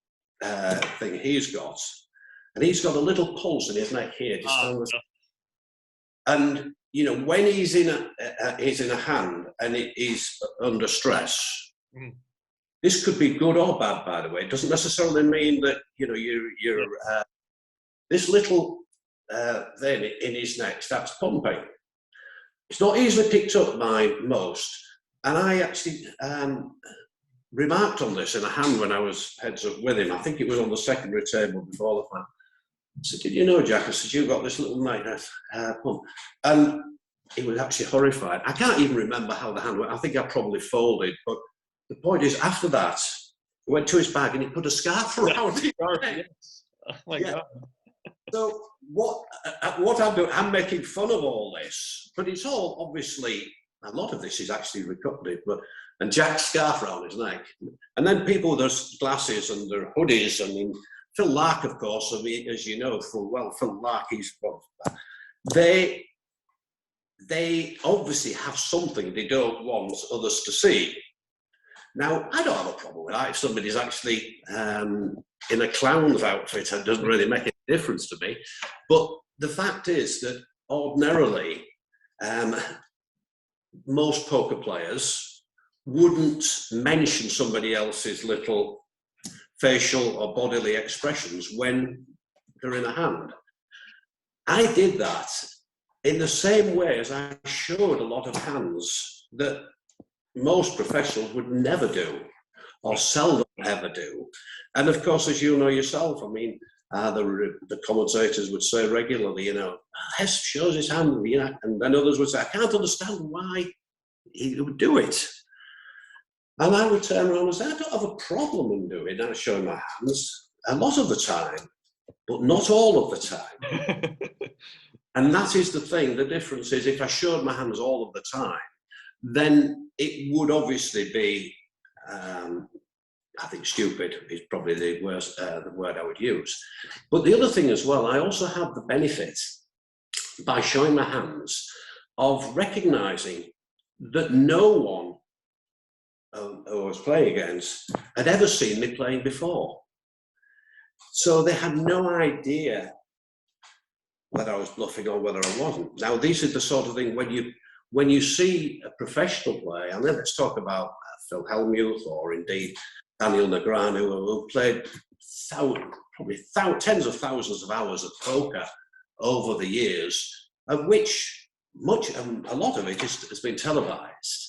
thing he's got, and he's got a little pulse in his neck here. And you know, when he's in a hand and it is under stress, this could be good or bad, by the way. It doesn't necessarily mean that, you know, you're this little vein in his neck starts pumping. It's not easily picked up by most, and I actually remarked on this in a hand when I was heads up with him. I think it was on the secondary table before the fight. I said, "Did you know, Jack?" I said, "You've got this little neck pump," and he was actually horrified. I can't even remember how the hand went. I think I probably folded, but the point is, after that, he went to his bag and he put a scarf around it. Oh my God. So what I'm doing, I'm making fun of all this, but it's all obviously, a lot of this is actually recorded, and Jack's scarf around his neck. And then people with their glasses and their hoodies, I mean, Phil Lark, of course, I mean, as you know full well, Phil Lark, they obviously have something they don't want others to see. Now, I don't have a problem with that if somebody's actually in a clown's outfit. It doesn't really make any difference to me. But the fact is that ordinarily, most poker players wouldn't mention somebody else's little facial or bodily expressions when they're in a hand. I did that in the same way as I showed a lot of hands that most professionals would never do, or seldom ever do. And of course, as you know yourself, I mean, the commentators would say regularly, you know, Hesp shows his hand, you know, and then others would say, I can't understand why he would do it. And I would turn around and say, I don't have a problem in doing it. I show my hands a lot of the time, but not all of the time. And that is the thing. The difference is, if I showed my hands all of the time, then it would obviously be, I think stupid is probably the worst, the word I would use. But the other thing as well, I also have the benefit, by showing my hands, of recognising that no one who I was playing against had ever seen me playing before. So they had no idea whether I was bluffing or whether I wasn't. Now, these are the sort of thing when you see a professional play, and then let's talk about Phil Hellmuth or indeed Daniel Negreanu, who played probably tens of thousands of hours of poker over the years, of which a lot of it has been televised.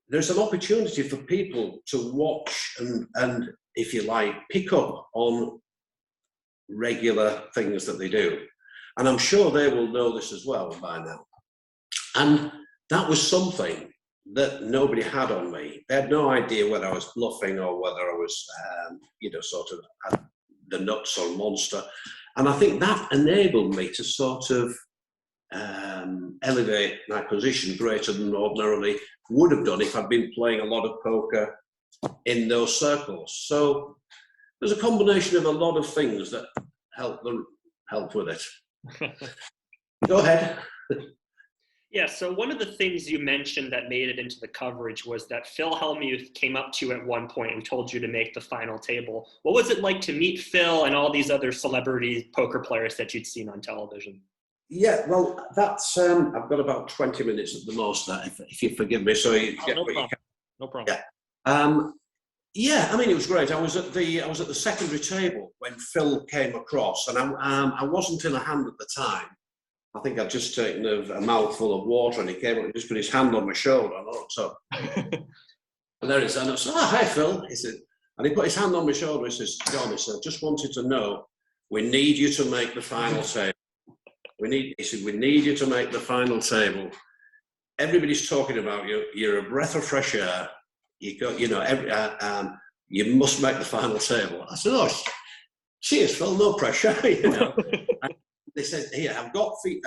There's an opportunity for people to watch and, if you like, pick up on regular things that they do. And I'm sure they will know this as well by now. And that was something that nobody had on me. They had no idea whether I was bluffing or whether I was, you know, sort of had the nuts or monster. And I think that enabled me to sort of elevate my position greater than ordinarily would have done if I'd been playing a lot of poker in those circles. So there's a combination of a lot of things that help with it. Go ahead. Yeah, so one of the things you mentioned that made it into the coverage was that Phil Hellmuth came up to you at one point and told you to make the final table. What was it like to meet Phil and all these other celebrity poker players that you'd seen on television? Yeah, well, that's I've got about 20 minutes at the most, if you forgive me. So you get no problem. No problem. Yeah. Yeah, I mean, it was great. I was at the secondary table when Phil came across, and I wasn't in a hand at the time. I think I'd just taken a mouthful of water, and he came up and just put his hand on my shoulder. And so, and there he is. And I said, "Oh, hi, Phil." He said, And he put his hand on my shoulder. He says, John, he said, just wanted to know, we need you to make the final table. He said, we need you to make the final table. Everybody's talking about you. You're a breath of fresh air. You got, you know, you must make the final table. I said, oh, cheers, Phil, no pressure. You know. And they said, here, I've got, he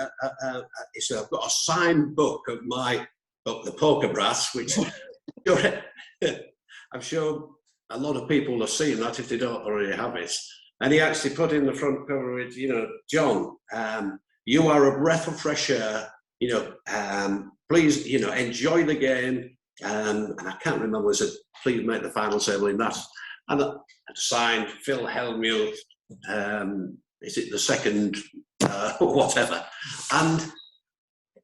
said, I've got a signed book of my book, The Poker Brass, which I'm sure a lot of people have seen that if they don't already have it. And he actually put in the front cover with, you know, John, you are a breath of fresh air. You know, please, you know, enjoy the game. And I can't remember, was it, please make the final table in that. And I signed Phil Hellmuth, is it the second, whatever. And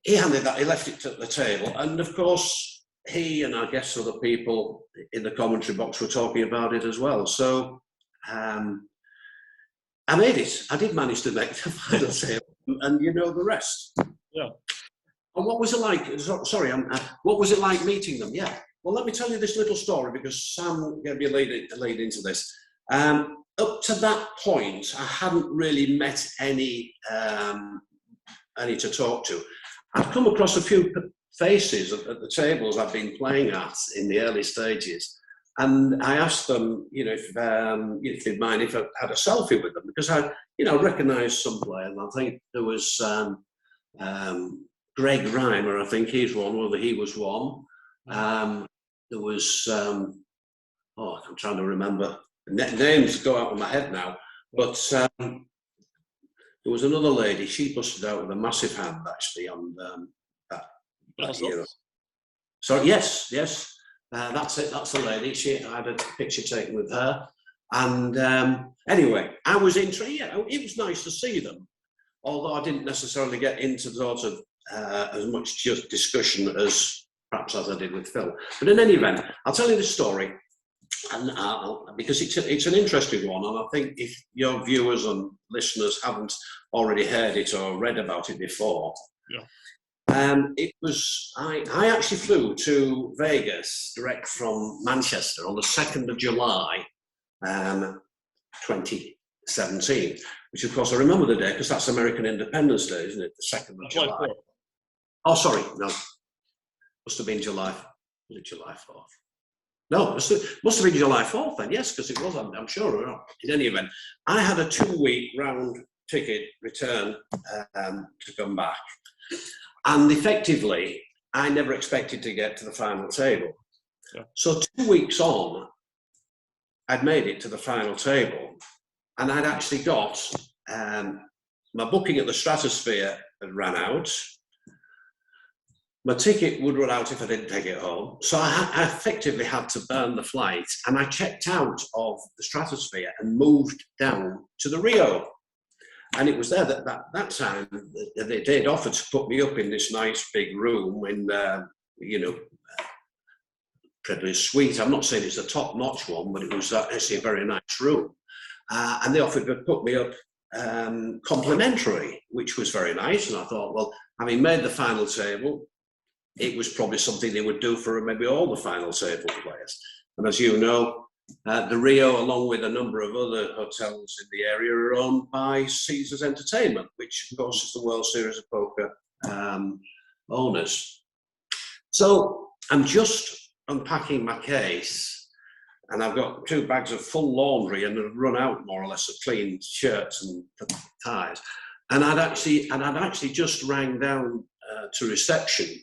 he handed that, he left it at the table. And of course, he and I guess other people in the commentary box were talking about it as well. So I made it. I did manage to make the final table, and you know the rest. Yeah. And what was it like? Sorry, what was it like meeting them? Yeah. Well, let me tell you this little story because Sam gave me a lead into this. Up to that point, I hadn't really met any to talk to. I'd come across a few faces at the tables I've been playing at in the early stages, and I asked them, you know, if they'd mind if I had a selfie with them, because I, you know, recognised some players. I think there was Greg Reimer, I think he's one, whether he was one. There was, I'm trying to remember. Names go out of my head now, but there was another lady, she busted out with a massive hand actually on that year. So yes, that's it, that's the lady. I had a picture taken with her. And anyway, I was intrigued. It was nice to see them, although I didn't necessarily get into sort of as much just discussion as perhaps as I did with Phil. But in any event, I'll tell you the story, and because it's an interesting one, and I think if your viewers and listeners haven't already heard it or read about it before, it was I actually flew to Vegas direct from Manchester on the 2nd of July, 2017, which of course I remember the day because that's American Independence Day, isn't it? The 2nd of July. Oh, sorry, no. Must have been July. Was it July 4th? No, must have been July 4th then, yes, because it was, I'm sure. In any event, I had a 2-week round ticket return to come back. And effectively, I never expected to get to the final table. Yeah. So 2 weeks on, I'd made it to the final table, and I'd actually got my booking at the Stratosphere had ran out. My ticket would run out if I didn't take it home. So I effectively had to burn the flight, and I checked out of the Stratosphere and moved down to the Rio. And it was there that time they'd offered to put me up in this nice big room in, you know, Privileged Suite. I'm not saying it's a top-notch one, but it was actually a very nice room. And they offered to put me up complimentary, which was very nice. And I thought, well, having made the final table, it was probably something they would do for maybe all the final table players. And as you know, the Rio, along with a number of other hotels in the area, are owned by Caesars Entertainment, which of course is the World Series of Poker owners. So I'm just unpacking my case, and I've got 2 bags of full laundry, and I've run out more or less of clean shirts and ties. And I'd actually just rang down to reception,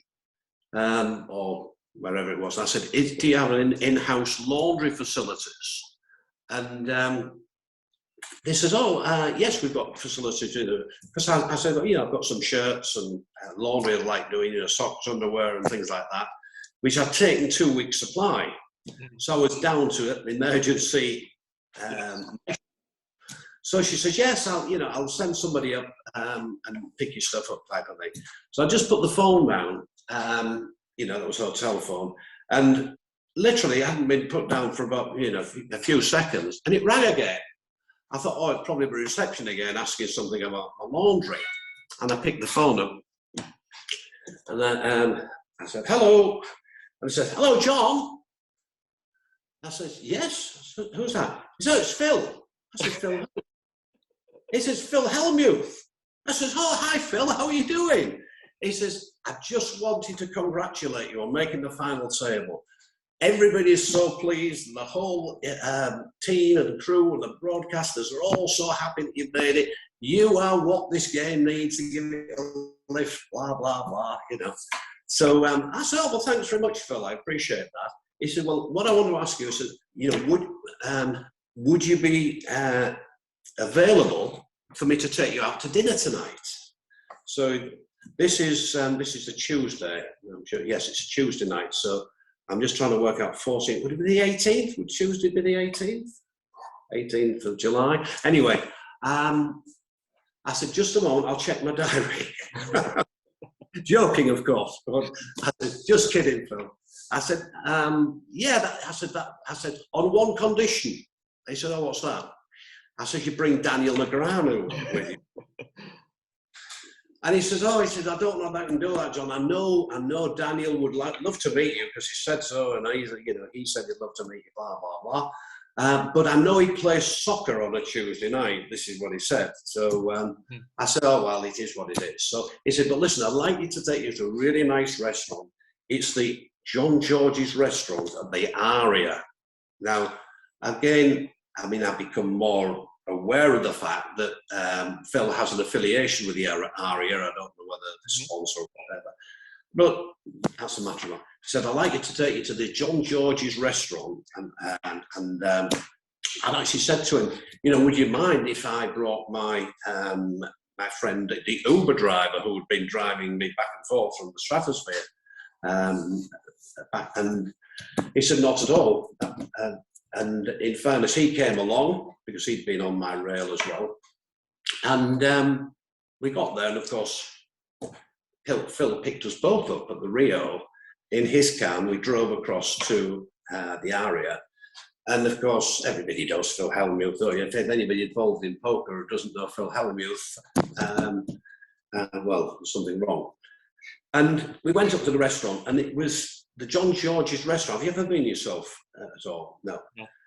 or wherever it was. I said, do you have an in-house laundry facilities? And they said, oh, yes, we've got facilities. Because I said, well, you know, I've got some shirts and laundry I like doing, you know, socks, underwear and things like that, which I'd taken 2 weeks supply. So I was down to it, emergency. So she says, yes, I'll send somebody up and pick your stuff up type of thing. So I just put the phone down. You know, that was hotel phone, and literally it hadn't been put down for about, you know, a few seconds, and it rang again. I thought, oh, it'd probably be reception again asking something about my laundry, and I picked the phone up, and then I said, hello, and I said, hello, John. I said, yes. I said, who's that? He said, it's Phil. I said, Phil. He says, Phil Hellmuth. I says, oh, hi, Phil. How are you doing? He says, I just wanted to congratulate you on making the final table. Everybody is so pleased. The whole team and the crew and the broadcasters are all so happy that you've made it. You are what this game needs to give it a lift, blah, blah, blah, you know. So I said, oh, well, thanks very much, Phil. I appreciate that. He said, well, what I want to ask you is, you know, would you be available for me to take you out to dinner tonight? So this is a Tuesday. I'm sure, yes, it's a Tuesday night. So I'm just trying to work out 14th. Would it be the 18th? Would Tuesday be the 18th? 18th of July. Anyway, I said, just a moment, I'll check my diary. Joking, of course. But I said, just kidding, Phil. I said, yeah, I said, on one condition. He said, oh, what's that? I said, you bring Daniel Negreanu with you. And he says, oh, I don't know if I can do that, John. I know Daniel would love to meet you because he said so, and he said he'd love to meet you, blah, blah, blah. But I know he plays soccer on a Tuesday night. This is what he said. So I said, oh, well, it is what it is. So he said, but listen, I'd like you to take you to a really nice restaurant. It's the John George's restaurant at the Aria. Now, again, I mean, I've become more aware of the fact that Phil has an affiliation with the Aria. I don't know whether the sponsor or whatever, but that's a matter of. He said, I'd like you to take you to the John George's restaurant, and I actually said to him, you know, would you mind if I brought my my friend, the Uber driver who had been driving me back and forth from the stratosphere, and he said, not at all. And in fairness, he came along because he'd been on my rail as well. And we got there, and of course, Phil picked us both up at the Rio in his car, and we drove across to the Aria. And of course, everybody knows Phil Hellmuth. If anybody involved in poker who doesn't know Phil Hellmuth, well, there's something wrong. And we went up to the restaurant, and it was the John George's restaurant. Have you ever been yourself at all? No.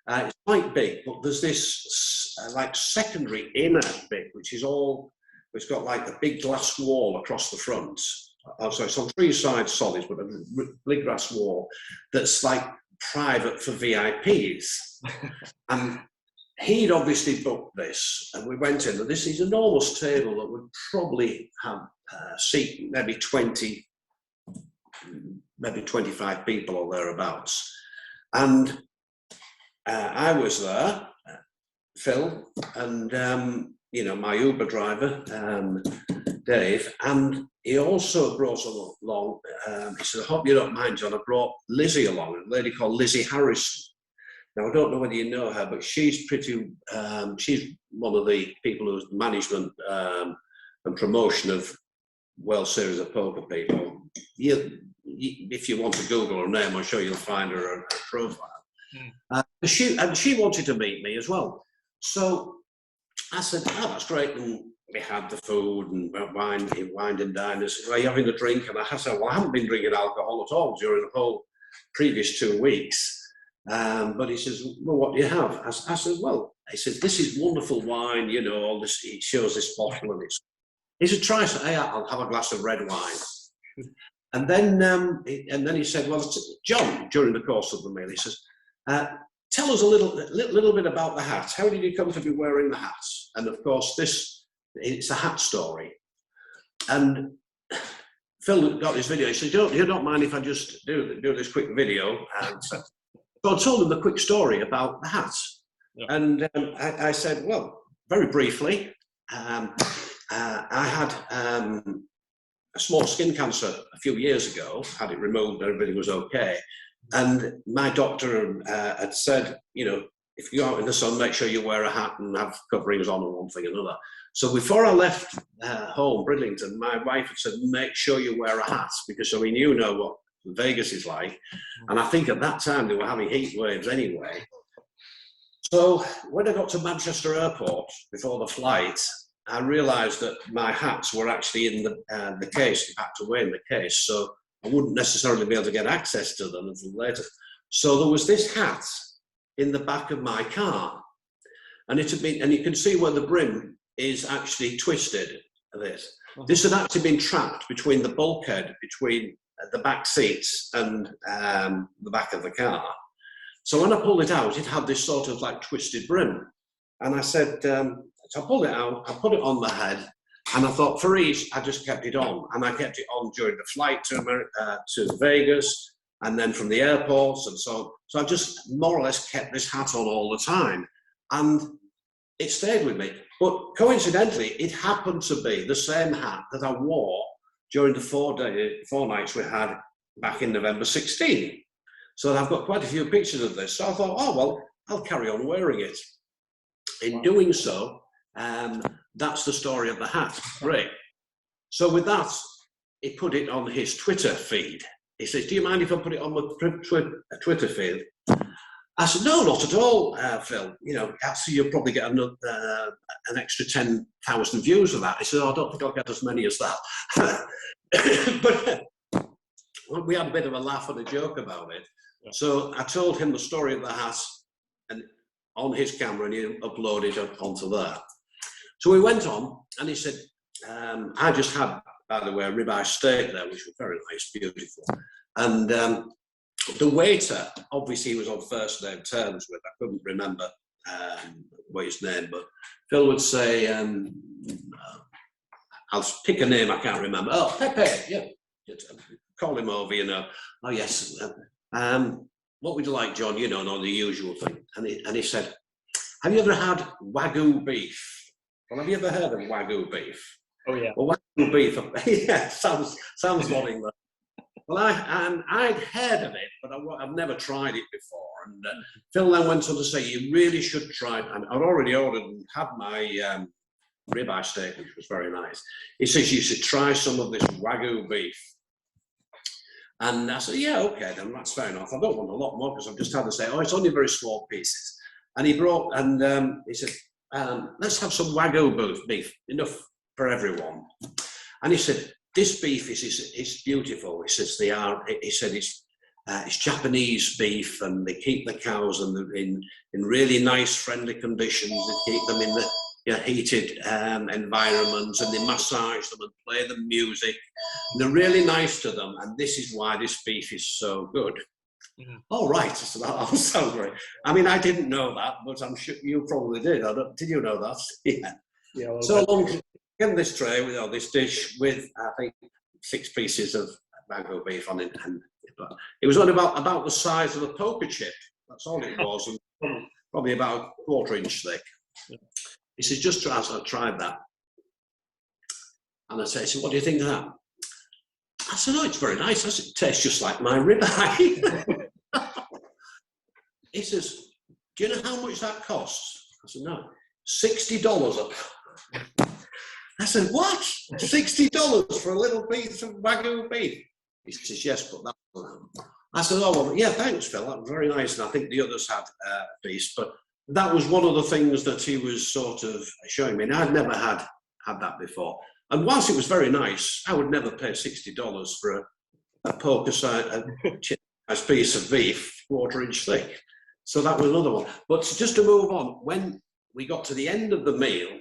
It's quite big, but there's this like secondary inner bit, which is all, it's got like a big glass wall across the front. So it's on three sides solids, but a big glass wall that's like private for VIPs. And he'd obviously booked this, and we went in, and this is an enormous table that would probably have seat maybe 20, maybe 25 people or thereabouts. And I was there, Phil, and you know, my Uber driver, Dave, and he also brought along, he said, I hope you don't mind, John, I brought Lizzie along, a lady called Lizzie Harrison. Now, I don't know whether you know her, but she's pretty, she's one of the people who's management and promotion of World Series of Poker people. If you want to Google her name, I'm sure you'll find her profile. She wanted to meet me as well. So I said, oh, that's great. And we had the food and wine and dine. I said, are you having a drink? And I said, well, I haven't been drinking alcohol at all during the whole previous 2 weeks. But he says, well, what do you have? I said, well, he says, this is wonderful wine, you know, all this, he shows this bottle and it's, he said, try some, hey, I'll have a glass of red wine. And then he said, well, John, during the course of the meal, he says, tell us a little bit about the hat. How did you come to be wearing the hat? And of course, it's a hat story. And Phil got this video. He said, you don't mind if I just do this quick video? And so I told him the quick story about the hat. Yeah. And I said, well, very briefly, I had a small skin cancer a few years ago, had it removed, everything was okay. And my doctor had said, you know, if you go out in the sun, make sure you wear a hat and have coverings on and one thing and another. So before I left home, Birdlington, my wife had said, make sure you wear a hat, because I mean, you know what Vegas is like. And I think at that time they were having heat waves anyway. So when I got to Manchester Airport before the flight, I realised that my hats were actually in the case, packed away in the case. So I wouldn't necessarily be able to get access to them until later. So there was this hat in the back of my car. And it had been, and you can see where the brim is actually twisted a bit. This had actually been trapped between the bulkhead, between the back seats and the back of the car. So when I pulled it out, it had this sort of like twisted brim. And I said, so I pulled it out, I put it on my head, and I thought for ease, I just kept it on. And I kept it on during the flight to Vegas, and then from the airports and so on. So I just more or less kept this hat on all the time. And it stayed with me. But coincidentally, it happened to be the same hat that I wore during the 4 nights we had back in November 16. So I've got quite a few pictures of this. So I thought, oh, well, I'll carry on wearing it. In doing so, that's the story of the hat. Great. So with that, he put it on his Twitter feed. He says, do you mind if I put it on my Twitter feed? I said, no, not at all, Phil. You know, actually, you'll probably get an extra 10,000 views of that. He said, oh, I don't think I'll get as many as that. But we had a bit of a laugh and a joke about it. Yeah. So I told him the story of the hat and on his camera, and he uploaded it onto there. So we went on, and he said, I just had, by the way, a ribeye steak there, which was very nice, beautiful. And the waiter, obviously, he was on first name terms with. I couldn't remember what his name, but Phil would say, I'll pick a name I can't remember. Oh, Pepe, yeah. Call him over, you know. Oh, yes. What would you like, John? You know, not the usual thing. And he said, have you ever had Wagyu beef? Well, have you ever heard of Wagyu beef? Oh, yeah. Well, Wagyu beef, yeah, sounds wanting that. Well, I'd heard of it, but I've never tried it before. And Phil then went on to say, you really should try it. And I'd already ordered and had my ribeye steak, which was very nice. He says, you should try some of this Wagyu beef. And I said, yeah, okay, then that's fair enough. I don't want a lot more because I've just had to say, oh, it's only very small pieces. And he brought, and he said, let's have some Wagyu beef, enough for everyone. And he said, this beef is beautiful. He says it's Japanese beef, and they keep the cows in really nice, friendly conditions. They keep them in the heated environments, and they massage them and play them music. And they're really nice to them, and this is why this beef is so good. Mm-hmm. Oh, right. I said, that sounds great. I mean, I didn't know that, but I'm sure you probably did. Did you know that? Yeah. Yeah. Well, so along in this tray with this dish with I think 6 pieces of mango beef on it, and it was only about the size of a poker chip. That's all it was, and probably about a 1/4 inch thick. Yeah. He says, just try. So I tried that, and I said, what do you think of that? I said, oh, it's very nice. I said, it tastes just like my ribeye. He says, do you know how much that costs? I said, no, $60 a I said, what? $60 for a little piece of Wagyu beef? He says, yes, but that's... I said, oh, well, yeah, thanks, Phil. That was very nice. And I think the others had a piece. But that was one of the things that he was sort of showing me. And I'd never had that before. And whilst it was very nice, I would never pay $60 for a poker-sized piece of beef, 1/4 inch thick. So that was another one. But just to move on, when we got to the end of the meal,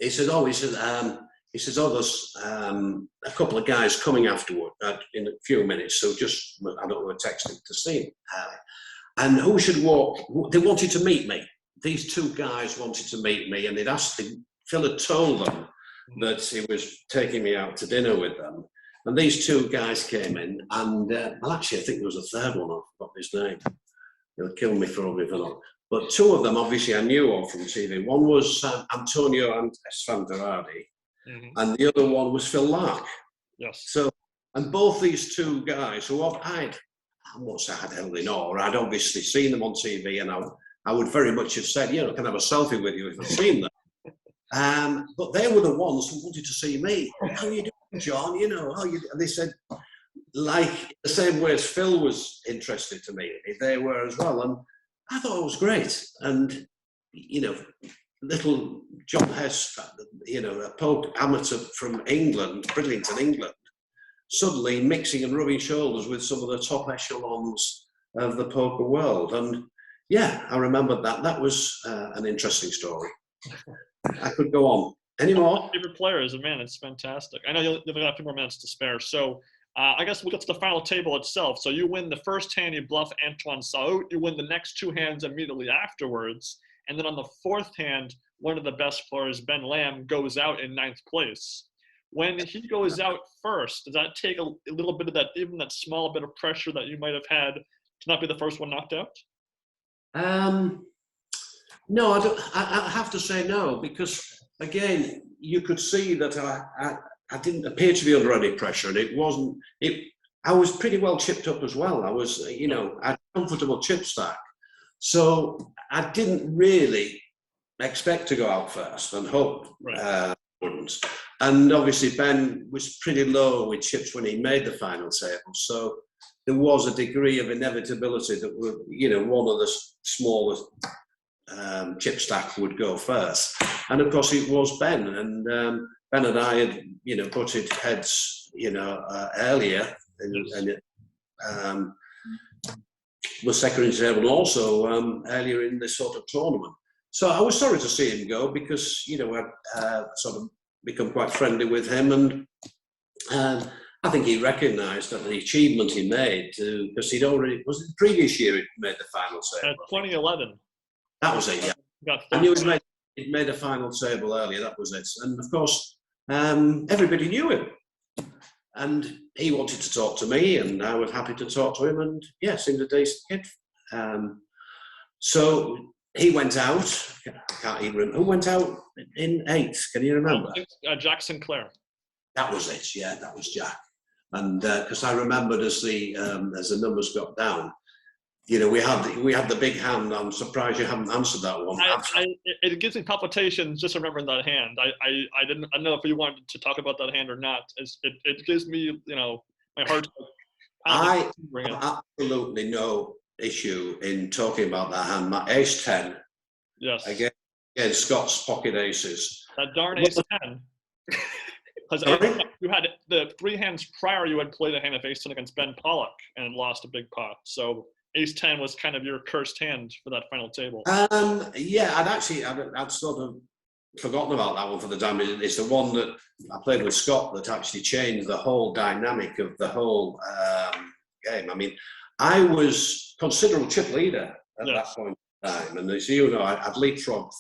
he said, there's a couple of guys coming afterward in a few minutes. So just, I don't know, texting to see him. And who should walk? They wanted to meet me. These 2 guys wanted to meet me, and they'd asked Phil had told them that he was taking me out to dinner with them. And these 2 guys came in, and well, actually, I think there was a third one. I forgot his name. He'll kill me probably for that. But 2 of them, obviously, I knew of from TV. One was Antonio and Esfanderadi, and the other one was Phil Lark. Yes. So, and both these 2 guys, who I won't say I'd held in awe, I'd obviously seen them on TV, and I would very much have said, can I have a selfie with you if I've seen them? But they were the ones who wanted to see me. How are you doing, John? And they said, like the same way as Phil was interested to meet me, they were as well. And I thought it was great. And, little John Hesp, a poker amateur from England, Birdlington, England, suddenly mixing and rubbing shoulders with some of the top echelons of the poker world. And yeah, I remembered that. That was an interesting story. I could go on. Any more? Favorite players, man, it's fantastic. I know you've got a few more minutes to spare. So I guess we'll get to the final table itself. So you win the first hand, you bluff Antoine Saout. You win the next two hands immediately afterwards. And then on the fourth hand, one of the best players, Ben Lamb, goes out in 9th place. When he goes out first, does that take a little bit of that, even that small bit of pressure that you might have had to not be the first one knocked out? No, I don't. I have to say no, because again, you could see that I didn't appear to be under any pressure, and it wasn't. I was pretty well chipped up as well. I was, you know, I had a comfortable chip stack, so I didn't really expect to go out first and hope wouldn't. And obviously Ben was pretty low with chips when he made the final table, so there was a degree of inevitability that, you know, one of the smaller chip stack would go first. And of course it was Ben, and Ben and I had, you know, butted heads, you know, earlier, and was second in the table, and also earlier in this sort of tournament. So I was sorry to see him go, because, you know, I'd sort of become quite friendly with him, and I think he recognised that the achievement he made, because he'd already, was it the previous year he'd made the final table? 2011. That was it, yeah. I knew he'd made a final table earlier, that was it. And of course, everybody knew him. And he wanted to talk to me, and I was happy to talk to him, and yeah, seemed a decent kid. So he went out, I can't even remember, who went out in 8th, can you remember? Jack Sinclair. That was it, yeah, that was Jack. And because I remembered as the numbers got down, you know, we had the big hand. I'm surprised you haven't answered that one. It gives me palpitations just remembering that hand. I don't know if you wanted to talk about that hand or not. It gives me, you know, my heart. I have absolutely no issue in talking about that hand. My ace 10. Yes. Against Scott's pocket aces. That darn ace 10. Because you had the 3 hands prior, you had played a hand of ace 10 against Ben Pollock and lost a big pot. So ace 10 was kind of your cursed hand for that final table. Yeah, I'd sort of forgotten about that one for the damage. It's the one that I played with Scott that actually changed the whole dynamic of the whole game. I mean, I was considerable chip leader at that point in time, and as you know, I'd leapfrogged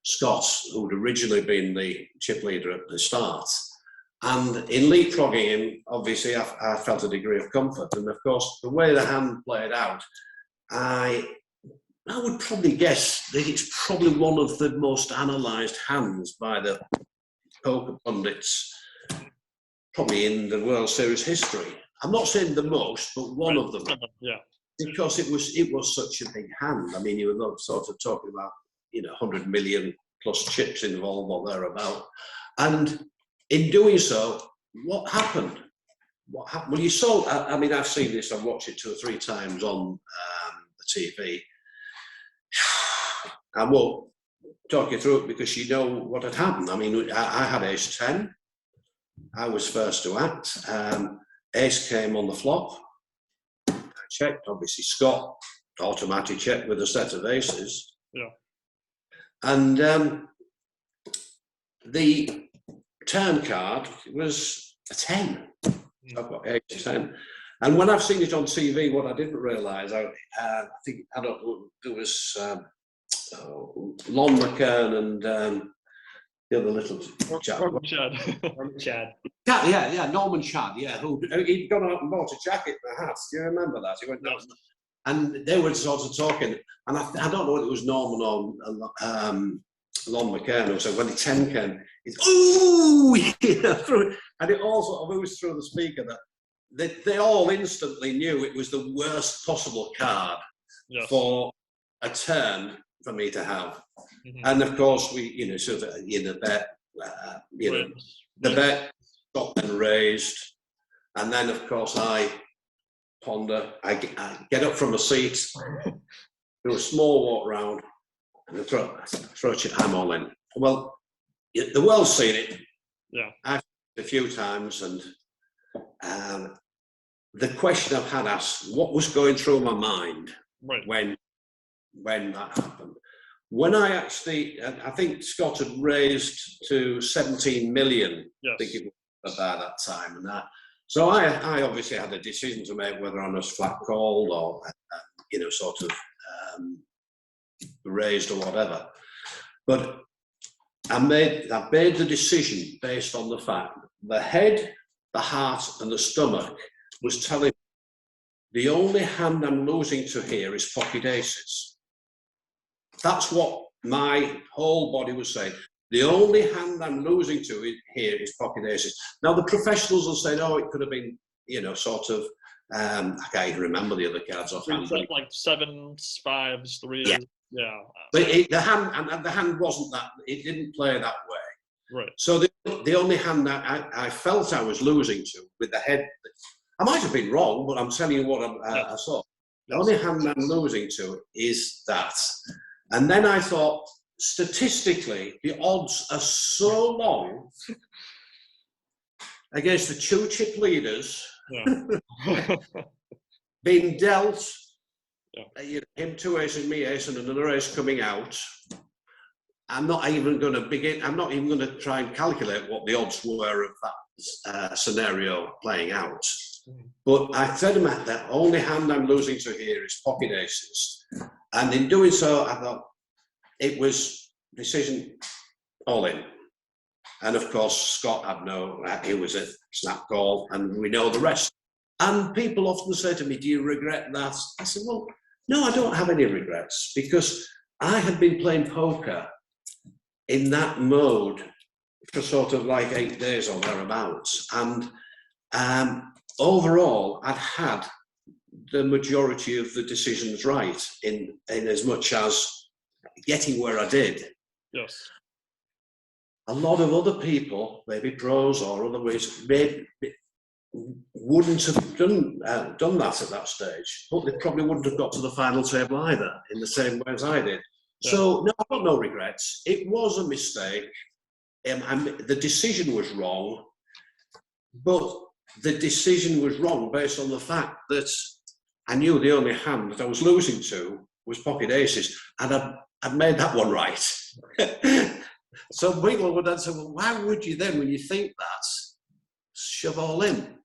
Scott, who'd originally been the chip leader at the start. And in leapfrogging him, obviously, I felt a degree of comfort. And of course, the way the hand played out, I would probably guess that it's probably one of the most analysed hands by the poker pundits, probably in the World Series history. I'm not saying the most, but one of them. Yeah. Because it was such a big hand. I mean, you were sort of talking about, you know, 100 million plus chips involved or thereabout. And in doing so, what happened? Well, you saw, I mean, I've seen this, I've watched it 2 or 3 times on the TV. I won't talk you through it because you know what had happened. I mean, I had ace 10. I was first to act. Ace came on the flop. I checked, obviously Scott automatic checked with a set of aces. Yeah. And the turn card was a 10. I've got ace 10. And when I've seen it on TV, what I didn't realise, there was Lon McKern and the other little chap. Norman Chad. Norman Chad, he'd gone out and bought a jacket and a hat. Do you remember that? He went down. And they were sort of talking, and I don't know whether it was Norman or Lon McKern who said when the 10 came, it's ooh, and it all sort of oozed through the speaker that they all instantly knew it was the worst possible card for a turn for me to have. Mm-hmm. And of course, we, you know, sort of, the bet, the bet got then raised, and then of course I ponder. I get up from a seat, do a small walk round, and throw it. I'm all in. Well, the world's seen it. Yeah, I've seen it a few times, and the question I've had asked, what was going through my mind Right. when that happened? When I actually, I think Scott had raised to 17 million, Yes. I think it was by that time. And that, so I obviously had a decision to make whether I was flat called or, sort of raised or whatever. But I made the decision based on the fact the head, the heart, and the stomach was telling me the only hand I'm losing to here is pocket aces. That's what my whole body was saying. The only hand I'm losing to here is pocket aces. Now the professionals will say, "Oh, it could have been, sort of." I can't even remember the other cards offhand. Like 7s, 5s, 3s. Yeah. Yeah. But the hand wasn't that. It didn't play that way. Right. So the only hand that I felt I was losing to with the head, I might have been wrong, but I'm telling you what I saw. The only hand I'm losing to is that. And then I thought, statistically, the odds are so long against the two chip leaders being dealt. Him 2 ace and me ace and another ace coming out. I'm not even going to try and calculate what the odds were of that scenario playing out. But I said to Matt, the only hand I'm losing to here is pocket aces. And in doing so, I thought it was decision all in. And of course, Scott had it was a snap call, and we know the rest. And people often say to me, "Do you regret that?" I said, "Well, no, I don't have any regrets, because I had been playing poker in that mode for sort of like 8 days or thereabouts. And overall, I'd had the majority of the decisions right in as much as getting where I did. Yes. A lot of other people, maybe pros or otherwise, wouldn't have done that at that stage, but they probably wouldn't have got to the final table either in the same way as I did. Yeah. So no, I've got no regrets. It was a mistake. The decision was wrong, but the decision was wrong based on the fact that I knew the only hand that I was losing to was pocket aces, and I'd made that one right. So people would then say, "Well, why would you then, when you think that, shove all in?"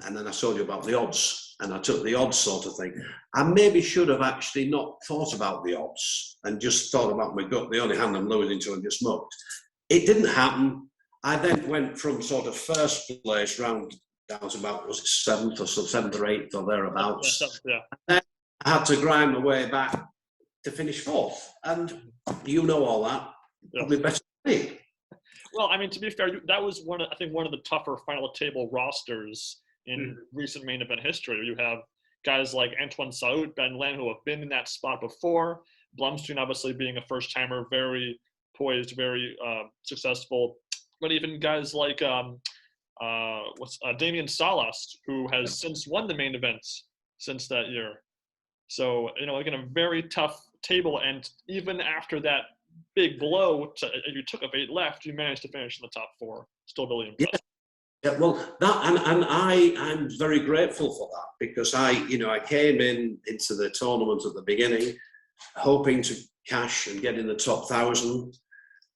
And then I told you about the odds, and I took the odds sort of thing. I maybe should have actually not thought about the odds and just thought about my gut, the only hand I'm losing to, and just mucked. It didn't happen. I then went from sort of first place round down to about, was it 7th or 8th or thereabouts. Yeah. And then I had to grind my way back to finish 4th. And you know all that. Probably better than me. Well, I mean, to be fair, that was one of the tougher final table rosters in recent main event history. You have guys like Antoine Saout, Ben Lam, who have been in that spot before. Blumstein, obviously, being a first-timer, very poised, very successful. But even guys like Damian Salas, who has since won the main events since that year. So, again, a very tough table. And even after that big blow, you took up 8 left, you managed to finish in the top 4. Still really impressive. Yeah, well, I'm very grateful for that, because I came into the tournament at the beginning hoping to cash and get in the top 1,000.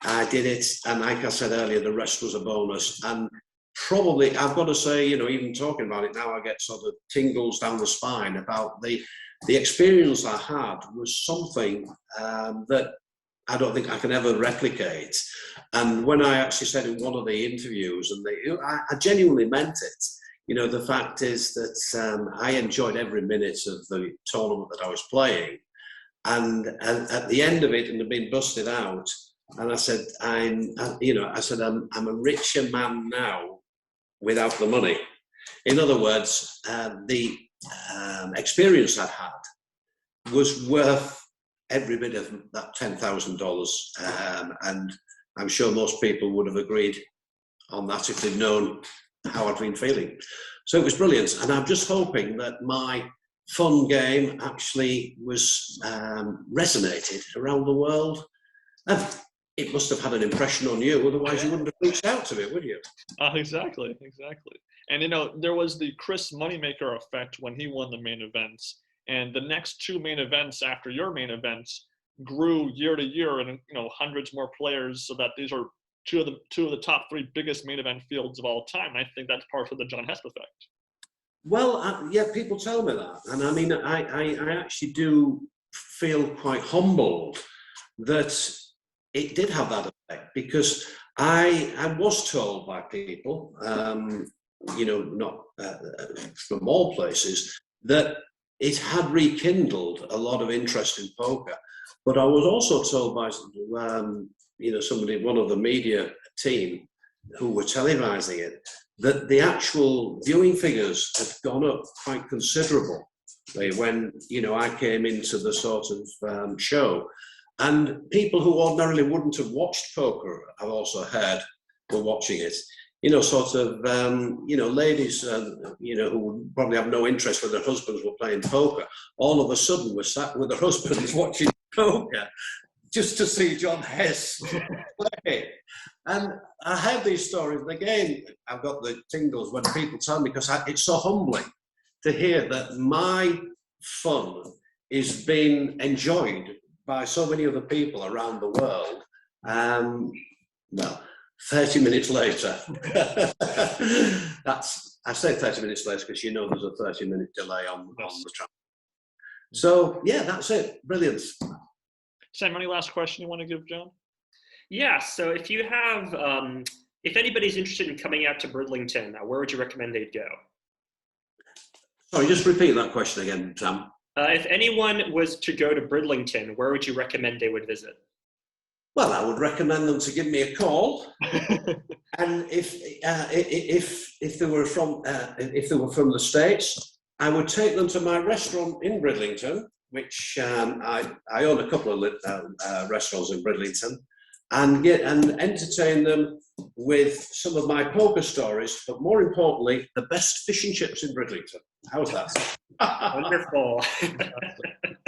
I did it, and like I said earlier, the rest was a bonus. And probably, I've got to say, even talking about it now, I get sort of tingles down the spine about the experience I had was something that I don't think I can ever replicate. And when I actually said in one of the interviews, and I genuinely meant it, the fact is that I enjoyed every minute of the tournament that I was playing. And at the end of it, and had been busted out, and I said, I'm a richer man now without the money. In other words, the experience I had was worth every bit of that $10,000, and I'm sure most people would have agreed on that if they'd known how I'd been feeling. So it was brilliant, and I'm just hoping that my fun game actually was resonated around the world, and it must have had an impression on you, otherwise you wouldn't have reached out to it, would you? Exactly. And, you know, there was the Chris Moneymaker effect when he won the main events. And the next two main events after your main events grew year to year, and, you know, hundreds more players, so that these are two of the top three biggest main event fields of all time. And I think that's part of the John Hesp effect. Well, yeah, people tell me that. And I mean, I actually do feel quite humbled that it did have that effect, because I was told by people, you know, not from all places, that it had rekindled a lot of interest in poker. But I was also told by, you know, somebody, one of the media team who were televising it, that the actual viewing figures had gone up quite considerably when, you know, I came into the sort of show. And people who ordinarily wouldn't have watched poker, I've also heard, were watching it. You know, sort of, you know, ladies, you know, who would probably have no interest when their husbands were playing poker, all of a sudden were sat with their husbands watching poker just to see John Hesp play. And I heard these stories, and again, I've got the tingles when people tell me, because it's so humbling to hear that my fun is being enjoyed by so many other people around the world. Well, 30 minutes later. I say 30 minutes later because, you know, there's a 30-minute delay on the travel. So yeah, that's it. Brilliant. Sam, any last question you want to give John? Yeah, so if you have, if anybody's interested in coming out to Birdlington, where would you recommend they'd go? Sorry, just repeat that question again, Sam. If anyone was to go to Birdlington, where would you recommend they would visit? Well, I would recommend them to give me a call, and if they were from the States, I would take them to my restaurant in Birdlington, which I own a couple of restaurants in Birdlington, and entertain them with some of my poker stories, but more importantly, the best fish and chips in Birdlington. How's that? Wonderful.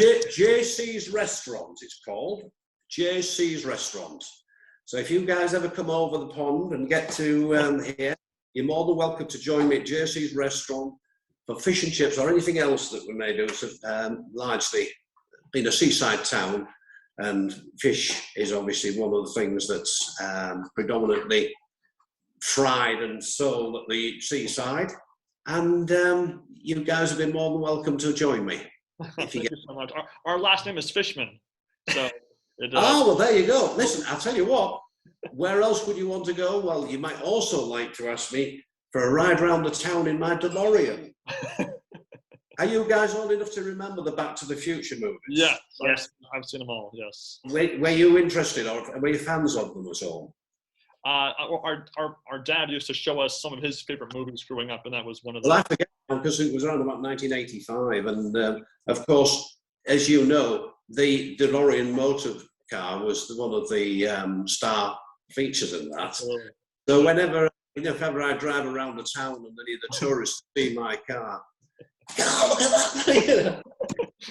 JC's Restaurant, it's called. JC's Restaurant. So if you guys ever come over the pond and get to here, you're more than welcome to join me at JC's Restaurant for fish and chips or anything else that we may do. So, largely being a seaside town, and fish is obviously one of the things that's predominantly fried and sold at the seaside. And you guys have been more than welcome to join me. Thank you so much. Our last name is Fishman. So well, there you go. Listen, I'll tell you what, where else would you want to go? Well, you might also like to ask me for a ride around the town in my DeLorean. Are you guys old enough to remember the Back to the Future movies? Yeah, yes. I've seen them all, yes. Were you interested, or were you fans of them at all? Our dad used to show us some of his favorite movies growing up, and that was one of them. Well, I forget, because it was around about 1985, and of course, as you know, the DeLorean motor car was one of the star features in that. So whenever, if ever I drive around the town and any of the tourists see my car, oh, look at that!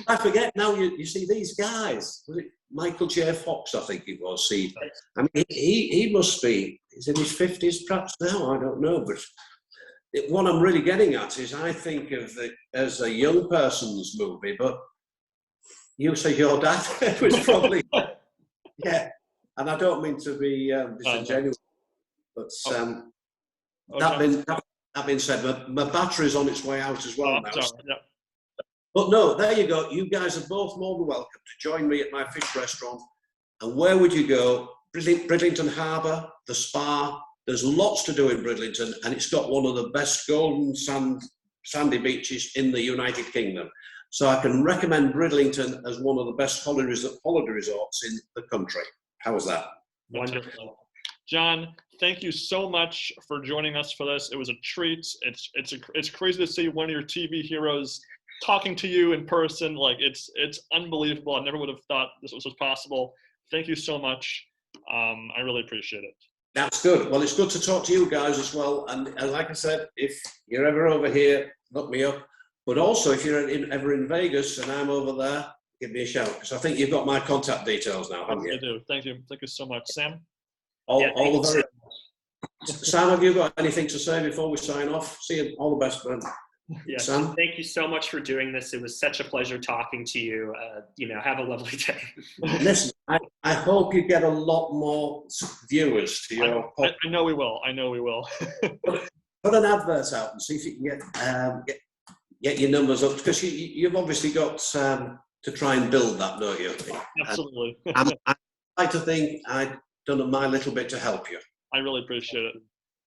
I forget now. You see these guys. Was it Michael J. Fox? I think it was. See, I mean, he must be. He's in his 50s, perhaps now. I don't know. But what I'm really getting at is, I think of it as a young person's movie. But you say your dad was probably, yeah. And I don't mean to be disingenuous, but that being said, my battery's on its way out as well now. Sorry, yeah. But no, there you go. You guys are both more than welcome to join me at my fish restaurant. And where would you go? Birdlington Harbour, the spa. There's lots to do in Birdlington, and it's got one of the best golden sandy beaches in the United Kingdom. So I can recommend Birdlington as one of the best holiday resorts in the country. How was that? Wonderful. John, thank you so much for joining us for this. It was a treat. It's crazy to see one of your TV heroes talking to you in person. Like, it's unbelievable. I never would have thought this was possible. Thank you so much. I really appreciate it. That's good. Well, it's good to talk to you guys as well. And like I said, if you're ever over here, look me up. But also, if you're ever in Vegas and I'm over there, give me a shout, because I think you've got my contact details now, haven't you? I do. Thank you. Thank you so much, Sam. All the very Sam, have you got anything to say before we sign off? See you. All the best, man. Yes, Sam? thank you so much for doing this. It was such a pleasure talking to you. Have a lovely day. Listen, I hope you get a lot more viewers to your podcast. I know we will. I know we will. Put an advert out and see if you can get your numbers up, because you've obviously got to try and build that, don't you? Absolutely. I'd like to think I've done my little bit to help you. I really appreciate it.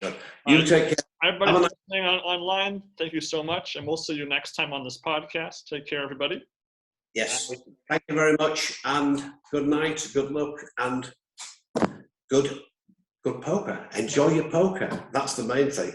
Good. You take care. Everybody listening online, thank you so much, and we'll see you next time on this podcast. Take care, everybody. Yes. Thank you very much, and good night, good luck, and good poker. Enjoy your poker. That's the main thing.